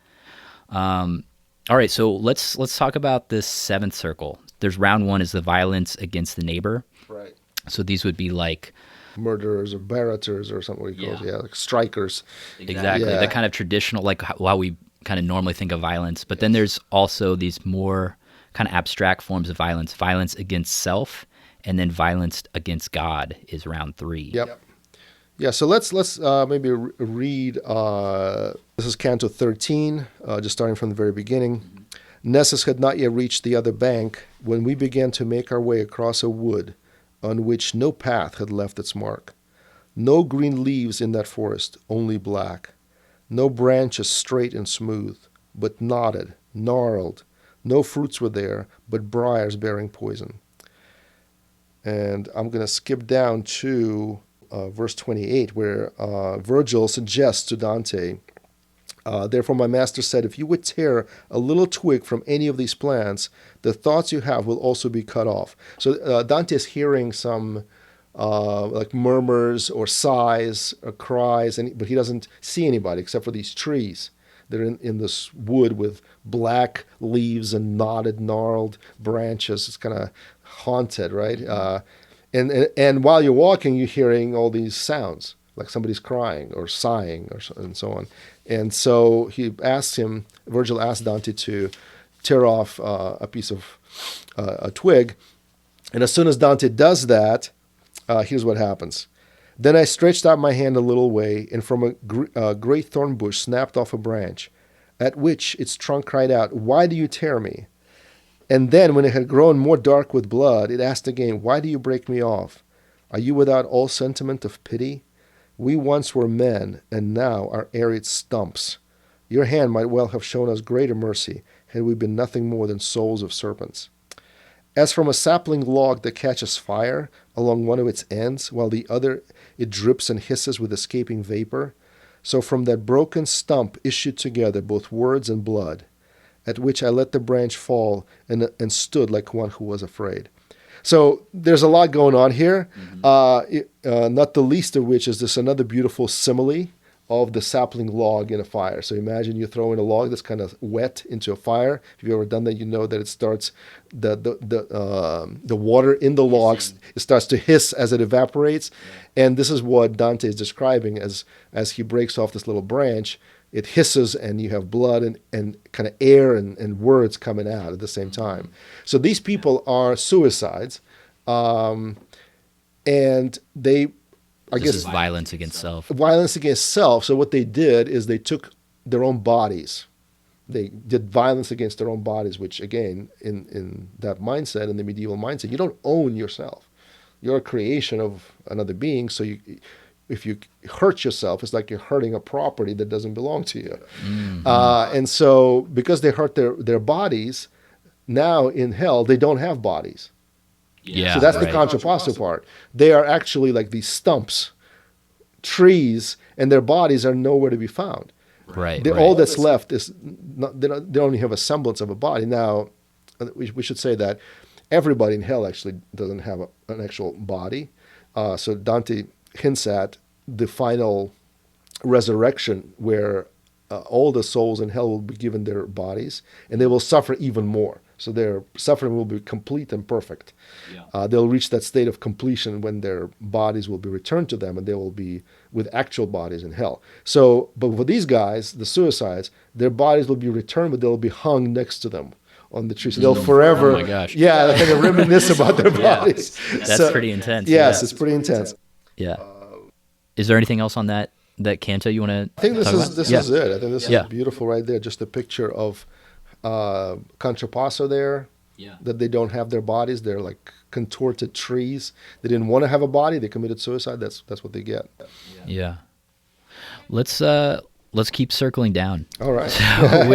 All right, so let's talk about this 7th circle. There's round 1 is the violence against the neighbor. Right. So these would be like murderers or barrators or something what he calls like strikers. Exactly. Yeah. The kind of traditional, like how we kind of normally think of violence. But then there's also these more kind of abstract forms of violence against self, and then violence against God is round 3. Yep. Yeah, so let's maybe read, this is Canto 13, just starting from the very beginning. Nessus had not yet reached the other bank when we began to make our way across a wood on which no path had left its mark. No green leaves in that forest, only black. No branches straight and smooth, but knotted, gnarled. No fruits were there, but briars bearing poison. And I'm going to skip down to verse 28, where Virgil suggests to Dante Therefore my master said, if you would tear a little twig from any of these plants, the thoughts you have will also be cut off. So Dante is hearing some like murmurs or sighs or cries, but he doesn't see anybody except for these trees. They're in this wood with black leaves and knotted, gnarled branches. It's kind of haunted, right? And while you're walking, you're hearing all these sounds, like somebody's crying or sighing and so on. And so Virgil asked Dante to tear off a piece of a twig. And as soon as Dante does that, here's what happens. Then I stretched out my hand a little way, and from a great thorn bush snapped off a branch, at which its trunk cried out, "Why do you tear me?" And then, when it had grown more dark with blood, it asked again, "Why do you break me off? Are you without all sentiment of pity? We once were men, and now are arid stumps. Your hand might well have shown us greater mercy, had we been nothing more than souls of serpents. As from a sapling log that catches fire along one of its ends, while the other it drips and hisses with escaping vapor, so from that broken stump issued together both words and blood, at which I let the branch fall and stood like one who was afraid." So there's a lot going on here, not the least of which is this another beautiful simile of the sapling log in a fire. So imagine you throw in a log that's kind of wet into a fire. If you've ever done that, you know that it starts, the water in the logs, it starts to hiss as it evaporates. Yeah. And this is what Dante is describing as he breaks off this little branch. It hisses and you have blood and kind of air and words coming out at the same time. So these people are suicides, and they, this is violence against self. Violence against self. So what they did is they took their own bodies. They did violence against their own bodies, which again, in that mindset, in the medieval mindset, you don't own yourself. You're a creation of another being. So if you hurt yourself, it's like you're hurting a property that doesn't belong to you. Mm-hmm. And so because they hurt their bodies, now in hell, they don't have bodies. Yeah, so that's right. The contrapasso part. They are actually like these stumps, trees, and their bodies are nowhere to be found. Right. All that's left is they only have a semblance of a body. Now, we should say that everybody in hell actually doesn't have an actual body. So Dante hints at the final resurrection where all the souls in hell will be given their bodies, and they will suffer even more. So their suffering will be complete and perfect. Yeah. They'll reach that state of completion when their bodies will be returned to them, and they will be with actual bodies in hell. So, but for these guys, the suicides, their bodies will be returned, but they'll be hung next to them on the tree. So they'll forever, oh my gosh. Yeah, kind of reminisce about their bodies. That's pretty intense. Yes, it's pretty intense. Yeah. Is there anything else on that canto you want to I think this talk is about? this is it. I think this is beautiful right there. Just a picture of contrapasso there. Yeah. That they don't have their bodies. They're like contorted trees. They didn't want to have a body. They committed suicide. That's what they get. Yeah. Let's keep circling down. All right. So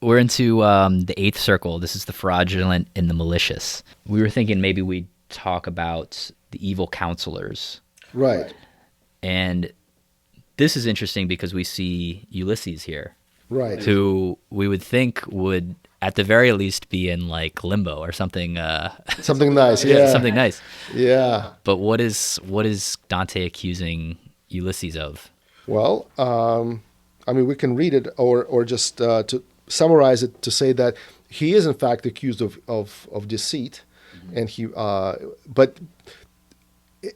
we're into the eighth circle. This is the fraudulent and the malicious. We were thinking maybe we'd talk about the evil counselors. Right. And this is interesting because we see Ulysses here. Right. Who we would think would at the very least be in like limbo or something. Something nice. Yeah. Something nice. Yeah. But what is Dante accusing Ulysses of? Well, I mean, we can read it or just to summarize it to say that he is in fact accused of deceit, and he. But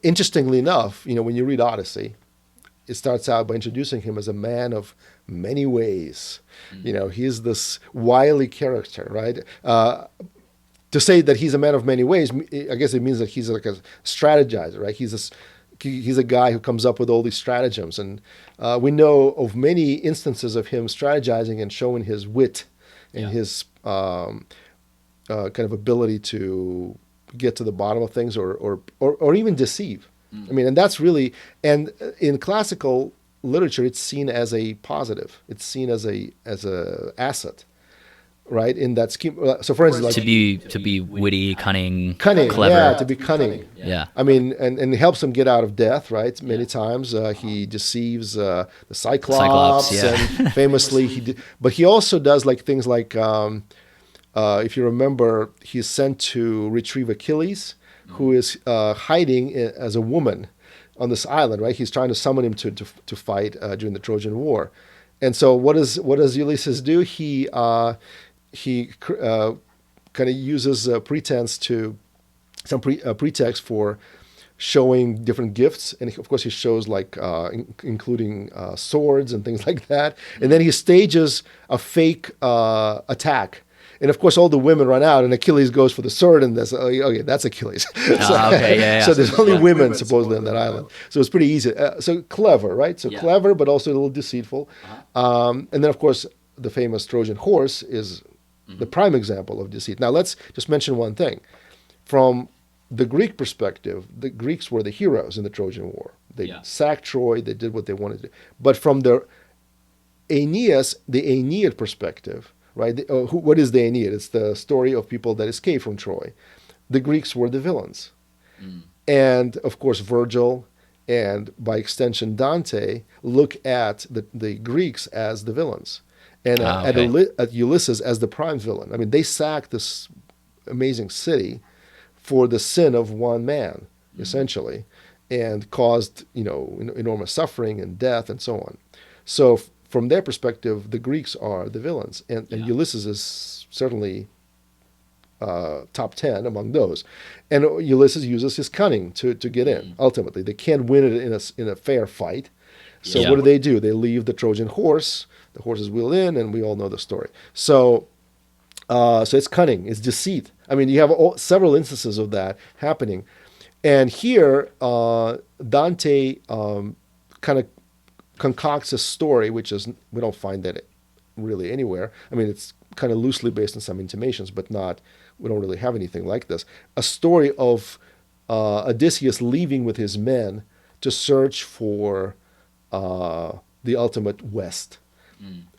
interestingly enough, when you read Odyssey, it starts out by introducing him as a man of many ways. He's this wily character, right? To say that he's a man of many ways, I guess it means that he's like a strategizer, right? He's a guy who comes up with all these stratagems. And we know of many instances of him strategizing and showing his wit and his kind of ability to get to the bottom of things or even deceive. I mean, and that's really, and in classical literature, it's seen as a positive. It's seen as a asset. right? In that scheme. So for instance, like to be witty, cunning, cunning, clever. yeah, to be cunning. Yeah. I mean, and it helps him get out of death, right? Many times he deceives the Cyclops, yeah. and famously but he also does like things like, if you remember, he's sent to retrieve Achilles, who is hiding as a woman on this island, right? He's trying to summon him to fight during the Trojan War. And so what does Ulysses do? He kind of uses pretense to some pretext for showing different gifts, and of course he shows like including swords and things like that, and then he stages a fake attack, and of course all the women run out, and Achilles goes for the sword, and that's okay, that's Achilles. So there's only women supposedly on that island, so it's pretty easy. So clever, right? So clever, but also a little deceitful. And then of course the famous Trojan horse is the prime example of deceit. Now let's just mention one thing. From the Greek perspective, the Greeks were the heroes in the Trojan War. They sacked Troy, they did what they wanted to do. But from the Aeneid perspective, right? What is the Aeneid? It's the story of people that escaped from Troy. The Greeks were the villains. And of course Virgil, and by extension Dante, look at the Greeks as the villains. And at Ulysses as the prime villain. I mean, they sacked this amazing city for the sin of one man, essentially, and caused enormous suffering and death and so on. So from their perspective, the Greeks are the villains, and Ulysses is certainly top 10 among those. And Ulysses uses his cunning to get in. Ultimately, they can't win it in a fair fight. So what do? They leave the Trojan horse. The horse is wheeled in, and we all know the story. So it's cunning, it's deceit. I mean, you have several instances of that happening. And here, Dante kind of concocts a story, which is, we don't find that really anywhere. I mean, it's kind of loosely based on some intimations, but we don't really have anything like this. A story of Odysseus leaving with his men to search for the ultimate West,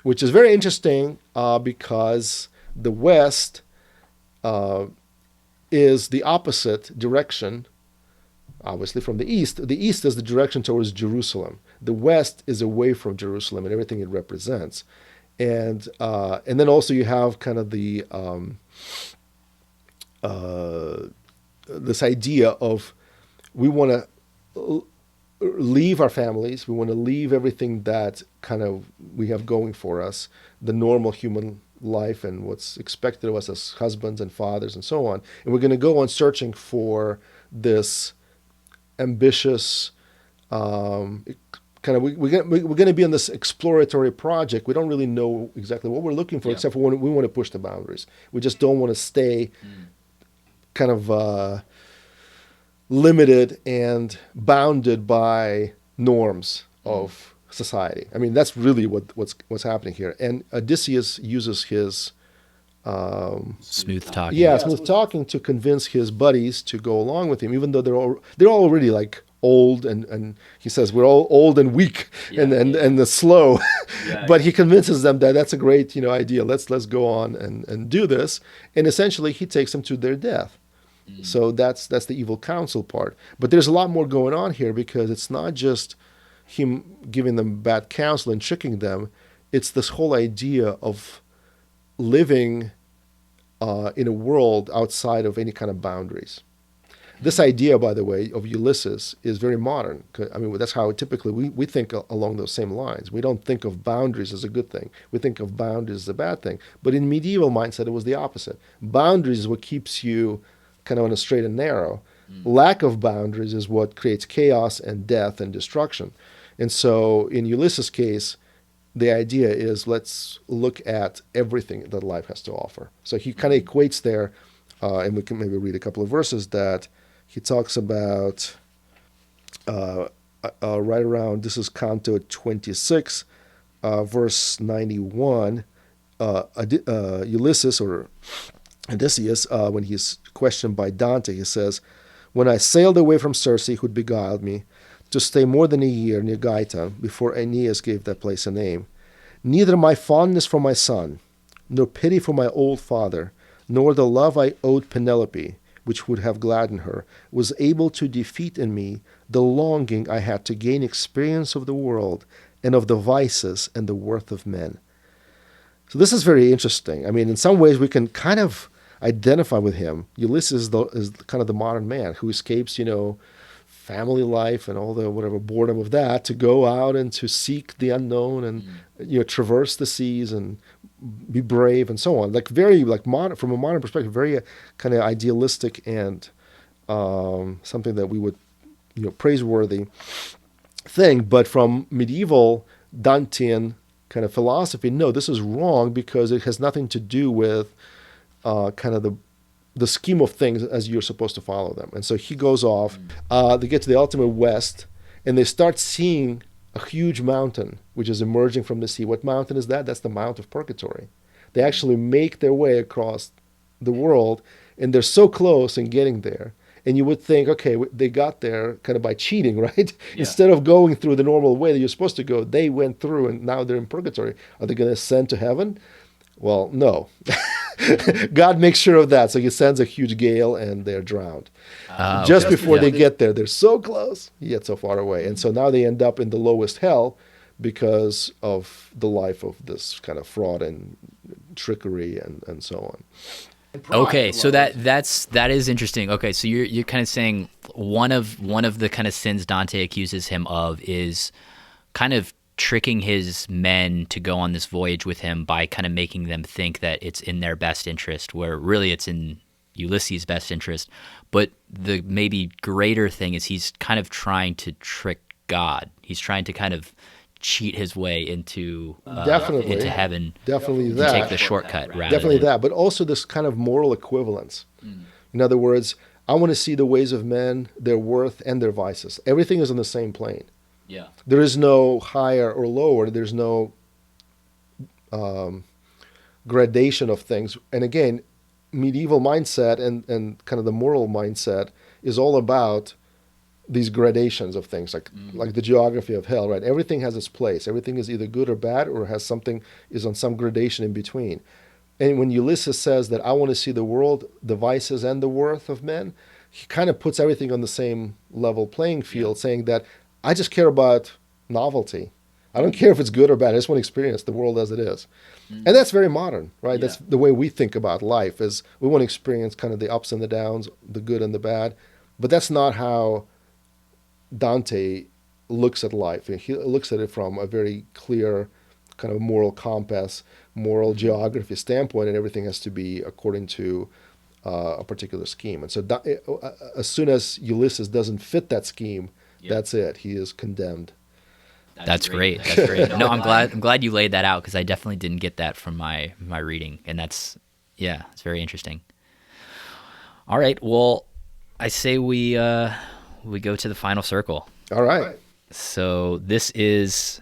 which is very interesting because the West is the opposite direction, obviously, from the East. The East is the direction towards Jerusalem. The West is away from Jerusalem and everything it represents. And then also you have kind of the this idea of we want to leave our families, we want to leave everything that kind of we have going for us, the normal human life and what's expected of us as husbands and fathers and so on, and we're going to go on searching for this ambitious we're going to be on this exploratory project. We don't really know exactly what we're looking for, except for we want to push the boundaries. We just don't want to stay kind of limited and bounded by norms of society. I mean, that's really what's happening here. And Odysseus uses his smooth talking. Smooth talking to convince his buddies to go along with him, even though they're already like old, and he says we're all old and weak and slow, but he convinces them that that's a great idea. Let's go on and do this, and essentially he takes them to their death. So that's the evil counsel part. But there's a lot more going on here, because it's not just him giving them bad counsel and tricking them. It's this whole idea of living in a world outside of any kind of boundaries. This idea, by the way, of Ulysses is very modern. I mean, that's how typically we think along those same lines. We don't think of boundaries as a good thing. We think of boundaries as a bad thing. But in medieval mindset, it was the opposite. Boundaries is what keeps you kind of on a straight and narrow. Lack of boundaries is what creates chaos and death and destruction. And so in Ulysses' case, the idea is let's look at everything that life has to offer. So he kind of equates there, and we can maybe read a couple of verses that he talks about right around, this is Canto 26, verse 91. Ulysses, or Odysseus, when he's questioned by Dante, he says, "When I sailed away from Circe, who'd beguiled me, to stay more than a year near Gaeta, before Aeneas gave that place a name, neither my fondness for my son, nor pity for my old father, nor the love I owed Penelope, which would have gladdened her, was able to defeat in me the longing I had to gain experience of the world and of the vices and the worth of men. So this is very interesting. I mean, in some ways we can kind of identify with him. Ulysses is kind of the modern man who escapes, family life and all the whatever boredom of that to go out and to seek the unknown and traverse the seas and be brave and so on. Like very modern, from a modern perspective, very kind of idealistic and something that we would praiseworthy thing. But from medieval Dantean kind of philosophy, no, this is wrong because it has nothing to do with kind of the scheme of things as you're supposed to follow them. And so he goes off, they get to the ultimate west, and they start seeing a huge mountain, which is emerging from the sea. What mountain is that? That's the Mount of Purgatory. They actually make their way across the world, and they're so close in getting there. And you would think, okay, they got there kind of by cheating, right? Yeah. Instead of going through the normal way that you're supposed to go, they went through, and now they're in purgatory. Are they going to ascend to heaven? Well, no. God makes sure of that. So he sends a huge gale and they're drowned. Just before they get there, they're so close, yet so far away. And so now they end up in the lowest hell because of the life of this kind of fraud and trickery and so on. Okay, so that is interesting. Okay, so you're kind of saying one of the kind of sins Dante accuses him of is kind of tricking his men to go on this voyage with him by kind of making them think that it's in their best interest, where really it's in Ulysses' best interest. But the maybe greater thing is he's kind of trying to trick God. He's trying to kind of cheat his way into heaven. Definitely that. Take the shortcut rather. Definitely that. But also this kind of moral equivalence. In other words, I want to see the ways of men, their worth, and their vices. Everything is on the same plane. Yeah. There is no higher or lower. There's no gradation of things. And again, medieval mindset and kind of the moral mindset is all about these gradations of things, like the geography of hell, right? Everything has its place. Everything is either good or bad, or is on some gradation in between. And when Ulysses says that I want to see the world, the vices, and the worth of men, he kind of puts everything on the same level playing field, saying that I just care about novelty. I don't care if it's good or bad. I just want to experience the world as it is. And that's very modern, right? Yeah. That's the way we think about life, is we want to experience kind of the ups and the downs, the good and the bad. But that's not how Dante looks at life. He looks at it from a very clear kind of moral compass, moral geography standpoint, and everything has to be according to a particular scheme. And so as soon as Ulysses doesn't fit that scheme, that's it. He is condemned. That's great. That's great. No, I'm glad you laid that out, because I definitely didn't get that from my reading, and it's very interesting. All right. Well, I say we go to the final circle. All right. So this is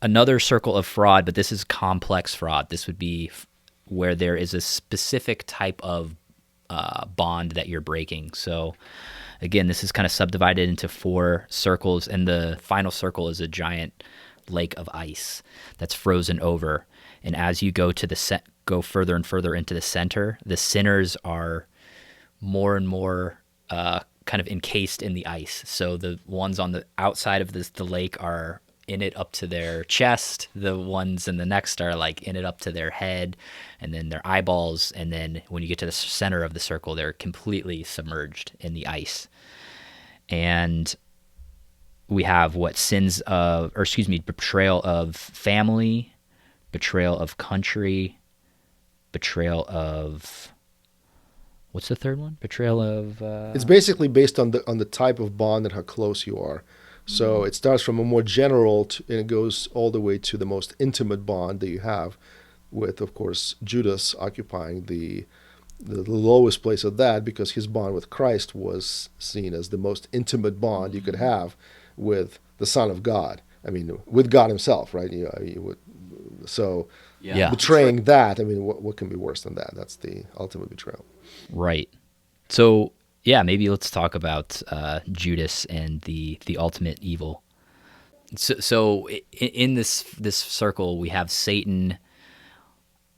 another circle of fraud, but this is complex fraud. This would be where there is a specific type of bond that you're breaking. So again, this is kind of subdivided into 4 circles, and the final circle is a giant lake of ice that's frozen over. And as you go to go further and further into the center, the sinners are more and more kind of encased in the ice. So the ones on the outside of the lake are in it up to their chest. The ones in the next are like in it up to their head, and then their eyeballs. And then when you get to the center of the circle, they're completely submerged in the ice. And we have betrayal of family, betrayal of country, betrayal of, what's the third one? Betrayal of... It's basically based on the type of bond and how close you are. So it starts from a more general, and it goes all the way to the most intimate bond that you have, with, of course, Judas occupying the lowest place of that, because his bond with Christ was seen as the most intimate bond you could have with the Son of God. I mean, with God himself, right? Betraying that, I mean, what can be worse than that? That's the ultimate betrayal. Right. So... yeah, maybe let's talk about Judas and the ultimate evil. So in this circle, we have Satan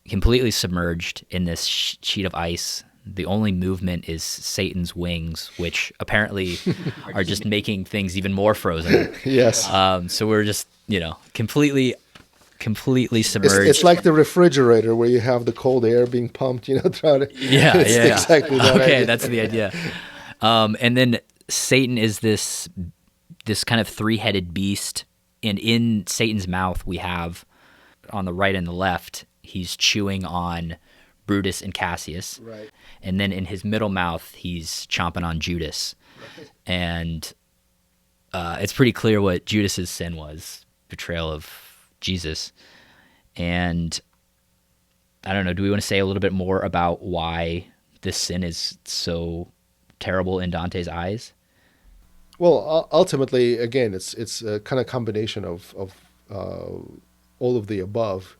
completely submerged in this sheet of ice. The only movement is Satan's wings, which apparently are just making things even more frozen. Yes. So we're just, completely submerged. It's like the refrigerator where you have the cold air being pumped, throughout it. Yeah, It's yeah. exactly that Okay, idea. that's the idea. And then Satan is this kind of three-headed beast, and in Satan's mouth we have, on the right and the left, he's chewing on Brutus and Cassius. Right. And then in his middle mouth, he's chomping on Judas. Right. And it's pretty clear what Judas's sin was, betrayal of Jesus. And I don't know, do we want to say a little bit more about why this sin is so terrible in Dante's eyes? Well, ultimately, again, it's a kind of combination of all of the above,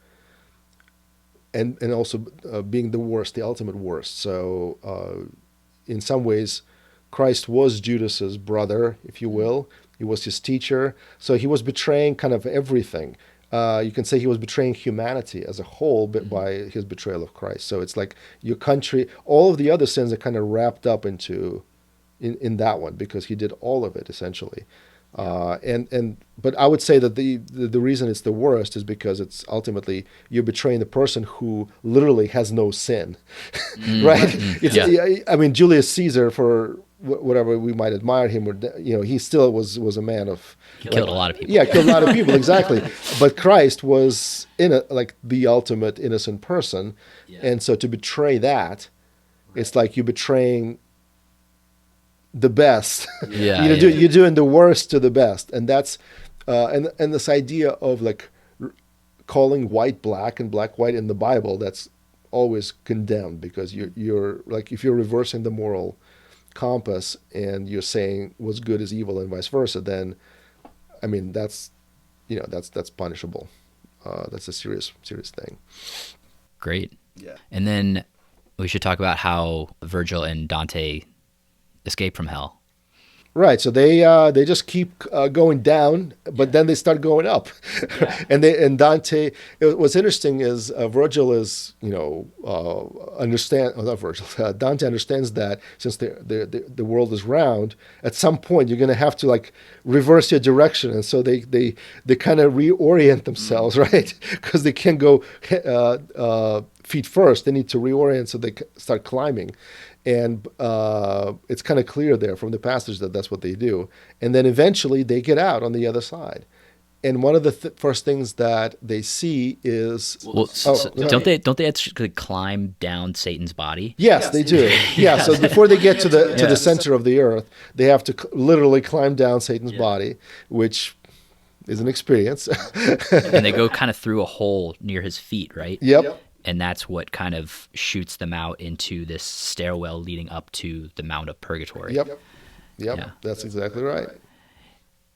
and also being the worst, the ultimate worst. So, in some ways, Christ was Judas's brother, if you will. He was his teacher. So he was betraying kind of everything. You can say he was betraying humanity as a whole by his betrayal of Christ. So it's like your country, all of the other sins are kind of wrapped up into in that one, because he did all of it essentially. But I would say that the reason it's the worst is because it's ultimately you're betraying the person who literally has no sin, right? I mean, Julius Caesar, for whatever we might admire him, or he still was a man of. He killed a lot of people. Yeah, killed a lot of people, exactly. But Christ was like the ultimate innocent person, and so to betray that, it's like you're betraying the best. You're doing the worst to the best, and that's and this idea of like calling white black and black white in the Bible, that's always condemned, because you're like, if you're reversing the moral compass and you're saying what's good is evil and vice versa, then I mean that's punishable. That's a serious thing. Great. Yeah. And then we should talk about how Virgil and Dante escape from hell. Right, so they just keep going down, but then they start going up, and Dante. What's interesting is Virgil is Dante understands that since the world is round, at some point you're going to have to like reverse your direction, and so they kind of reorient themselves, right? Because they can't go feet first; they need to reorient, so they start climbing. And it's kind of clear there from the passage that that's what they do. And then eventually they get out on the other side. And one of the first things that they see is... don't they actually climb down Satan's body? Yes, they do. Yeah, so before they get to the center of the earth, they have to literally climb down Satan's body, which is an experience. And they go kind of through a hole near his feet, right? Yep. And that's what kind of shoots them out into this stairwell leading up to the Mount of Purgatory. Yep. That's exactly right.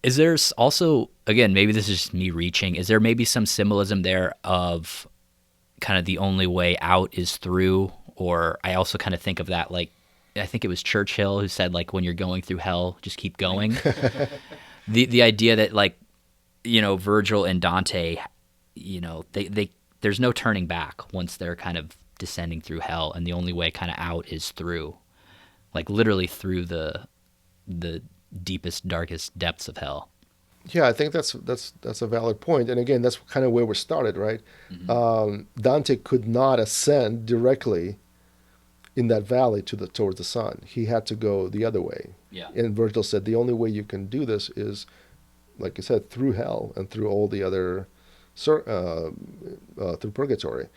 Is there also, again, maybe this is just me reaching, is there maybe some symbolism there of kind of the only way out is through? Or I also kind of think of that, like, I think it was Churchill who said, like, when you're going through hell, just keep going. The idea that, like, Virgil and Dante, they there's no turning back once they're kind of descending through hell, and the only way kind of out is through, like literally through the deepest, darkest depths of hell. Yeah, I think that's a valid point. And again, that's kind of where we started, right? Mm-hmm. Dante could not ascend directly in that valley towards the sun. He had to go the other way. Yeah. And Virgil said the only way you can do this is, like you said, through hell and through all the other through purgatory,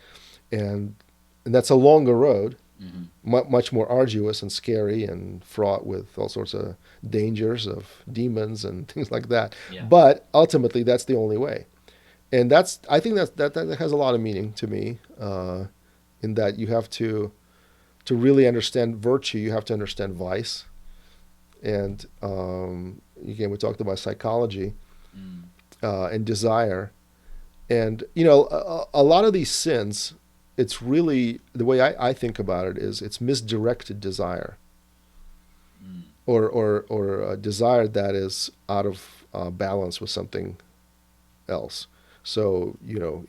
and that's a longer road, much more arduous and scary and fraught with all sorts of dangers of demons and things like that. Yeah. But ultimately, that's the only way, and I think that has a lot of meaning to me, in that you have to really understand virtue, you have to understand vice, and again, we talked about psychology and desire. And, a lot of these sins, it's really, the way I think about it is it's misdirected desire, or a desire that is out of balance with something else. So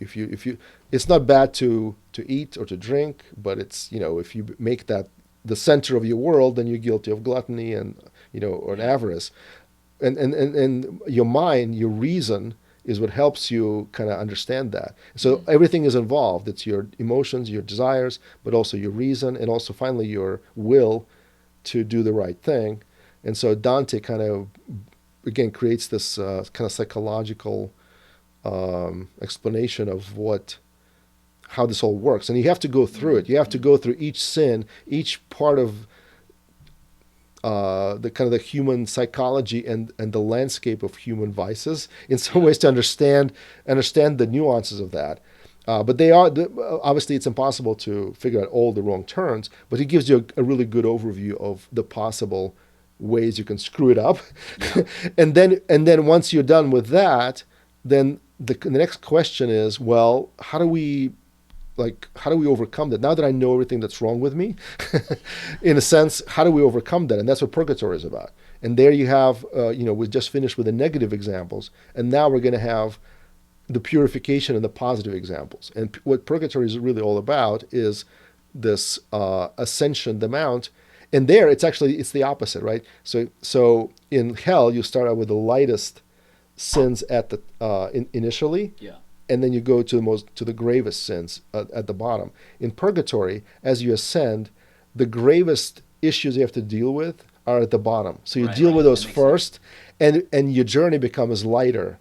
if you, it's not bad to eat or to drink, but it's if you make that the center of your world, then you're guilty of gluttony and or an avarice, and your mind, your reason is what helps you kind of understand that. So everything is involved. It's your emotions, your desires, but also your reason, and also finally your will to do the right thing. And so Dante kind of again creates this kind of psychological explanation of how this all works. And you have to go through it. You have to go through each sin, each part of the kind of the human psychology and the landscape of human vices in some ways to understand the nuances of that. But they are obviously it's impossible to figure out all the wrong turns. But he gives you a really good overview of the possible ways you can screw it up. Yeah. and then once you're done with that, then the next question is, well, how do we overcome that? Now that I know everything that's wrong with me, in a sense, how do we overcome that? And that's what purgatory is about. And there you have, we just finished with the negative examples, and now we're going to have the purification and the positive examples. And what purgatory is really all about is this ascension, the mount. And there, it's the opposite, right? So in hell, you start out with the lightest sins at the initially. Yeah. And then you go to the gravest sins at the bottom. In purgatory, as you ascend, the gravest issues you have to deal with are at the bottom. So you deal with those first, and your journey becomes lighter.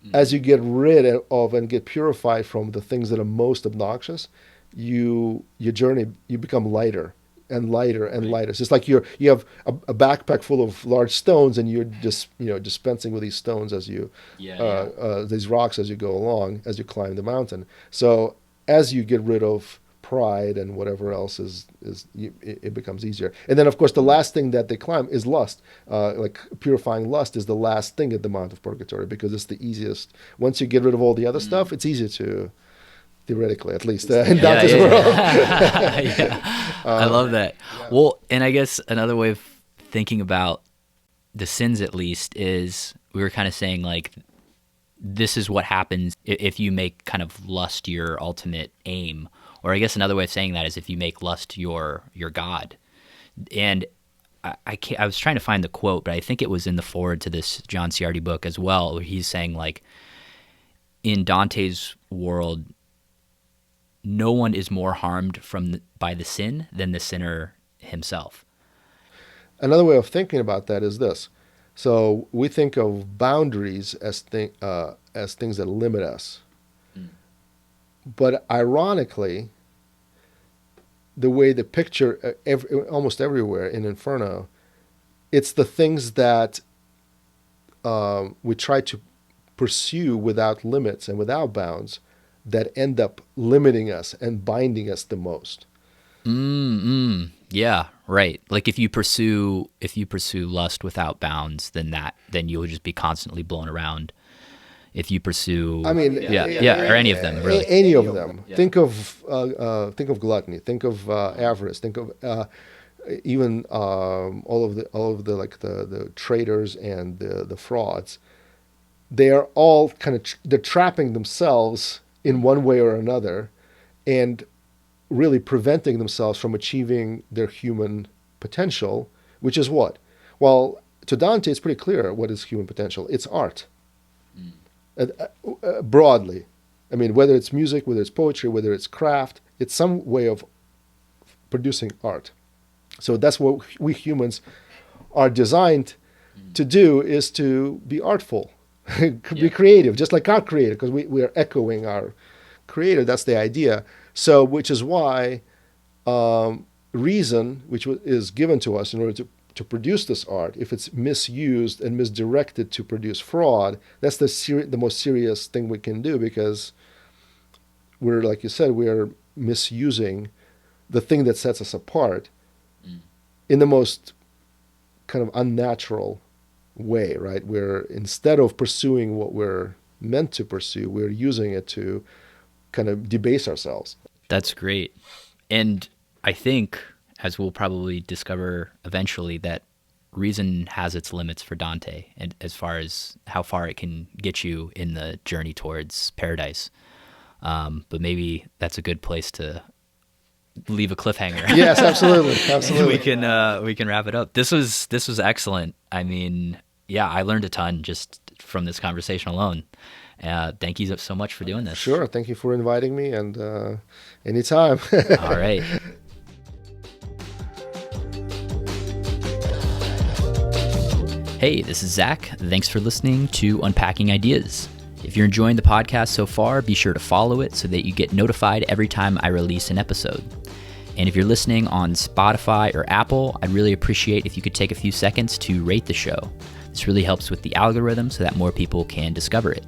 Mm-hmm. As you get rid of and get purified from the things that are most obnoxious, your journey, you become lighter and lighter and lighter. So it's like you have a backpack full of large stones, and you're just dispensing with these stones as you these rocks as you go along, as you climb the mountain. So as you get rid of pride and whatever else it becomes easier. And then of course the last thing that they climb is lust. Like purifying lust is the last thing at the Mount of Purgatory, because it's the easiest. Once you get rid of all the other stuff, it's easier to, theoretically at least, in Dante's world. I love that. Yeah. Well, and I guess another way of thinking about the sins, at least, is we were kind of saying like, this is what happens if you make kind of lust your ultimate aim. Or I guess another way of saying that is if you make lust your God. And I was trying to find the quote, but I think it was in the foreword to this John Ciardi book as well, where he's saying like, in Dante's world, no one is more harmed by the sin than the sinner himself. Another way of thinking about that is this. So we think of boundaries as things that limit us. But ironically, the way the picture almost everywhere in Inferno, it's the things that we try to pursue without limits and without bounds that end up limiting us and binding us the most. Yeah, right. Like if you pursue lust without bounds, then you'll just be constantly blown around. If you pursue, or any of them, really. Any of them. Yeah. Think of gluttony. Think of avarice. Think of even all of the like the traders and the frauds. They are all they're trapping themselves in one way or another, and really preventing themselves from achieving their human potential, which is what? Well, to Dante, it's pretty clear what is human potential. It's art. Broadly. I mean, whether it's music, whether it's poetry, whether it's craft, it's some way of producing art. So that's what we humans are designed to do, is to be artful. Be creative, just like our creator, because we are echoing our creator. That's the idea. So, which is why reason, which is given to us in order to produce this art, if it's misused and misdirected to produce fraud, that's the most serious thing we can do, because we're, like you said, we're misusing the thing that sets us apart in the most kind of unnatural way, right? Where instead of pursuing what we're meant to pursue, we're using it to kind of debase ourselves. That's great. And I think, as we'll probably discover eventually, that reason has its limits for Dante, and as far as how far it can get you in the journey towards paradise. But maybe that's a good place to leave a cliffhanger. Yes, absolutely, absolutely. we can wrap it up. This was excellent. I mean, yeah, I learned a ton just from this conversation alone. Thank you so much for doing this. Sure. Thank you for inviting me, and anytime. All right. Hey, this is Zach. Thanks for listening to Unpacking Ideas. If you're enjoying the podcast so far, be sure to follow it so that you get notified every time I release an episode. And if you're listening on Spotify or Apple, I'd really appreciate if you could take a few seconds to rate the show. This really helps with the algorithm so that more people can discover it.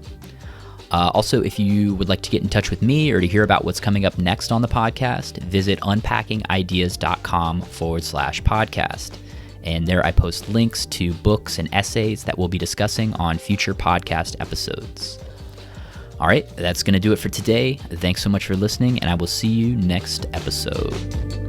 Also, if you would like to get in touch with me or to hear about what's coming up next on the podcast, visit unpackingideas.com/podcast. And there I post links to books and essays that we'll be discussing on future podcast episodes. All right, that's going to do it for today. Thanks so much for listening, and I will see you next episode.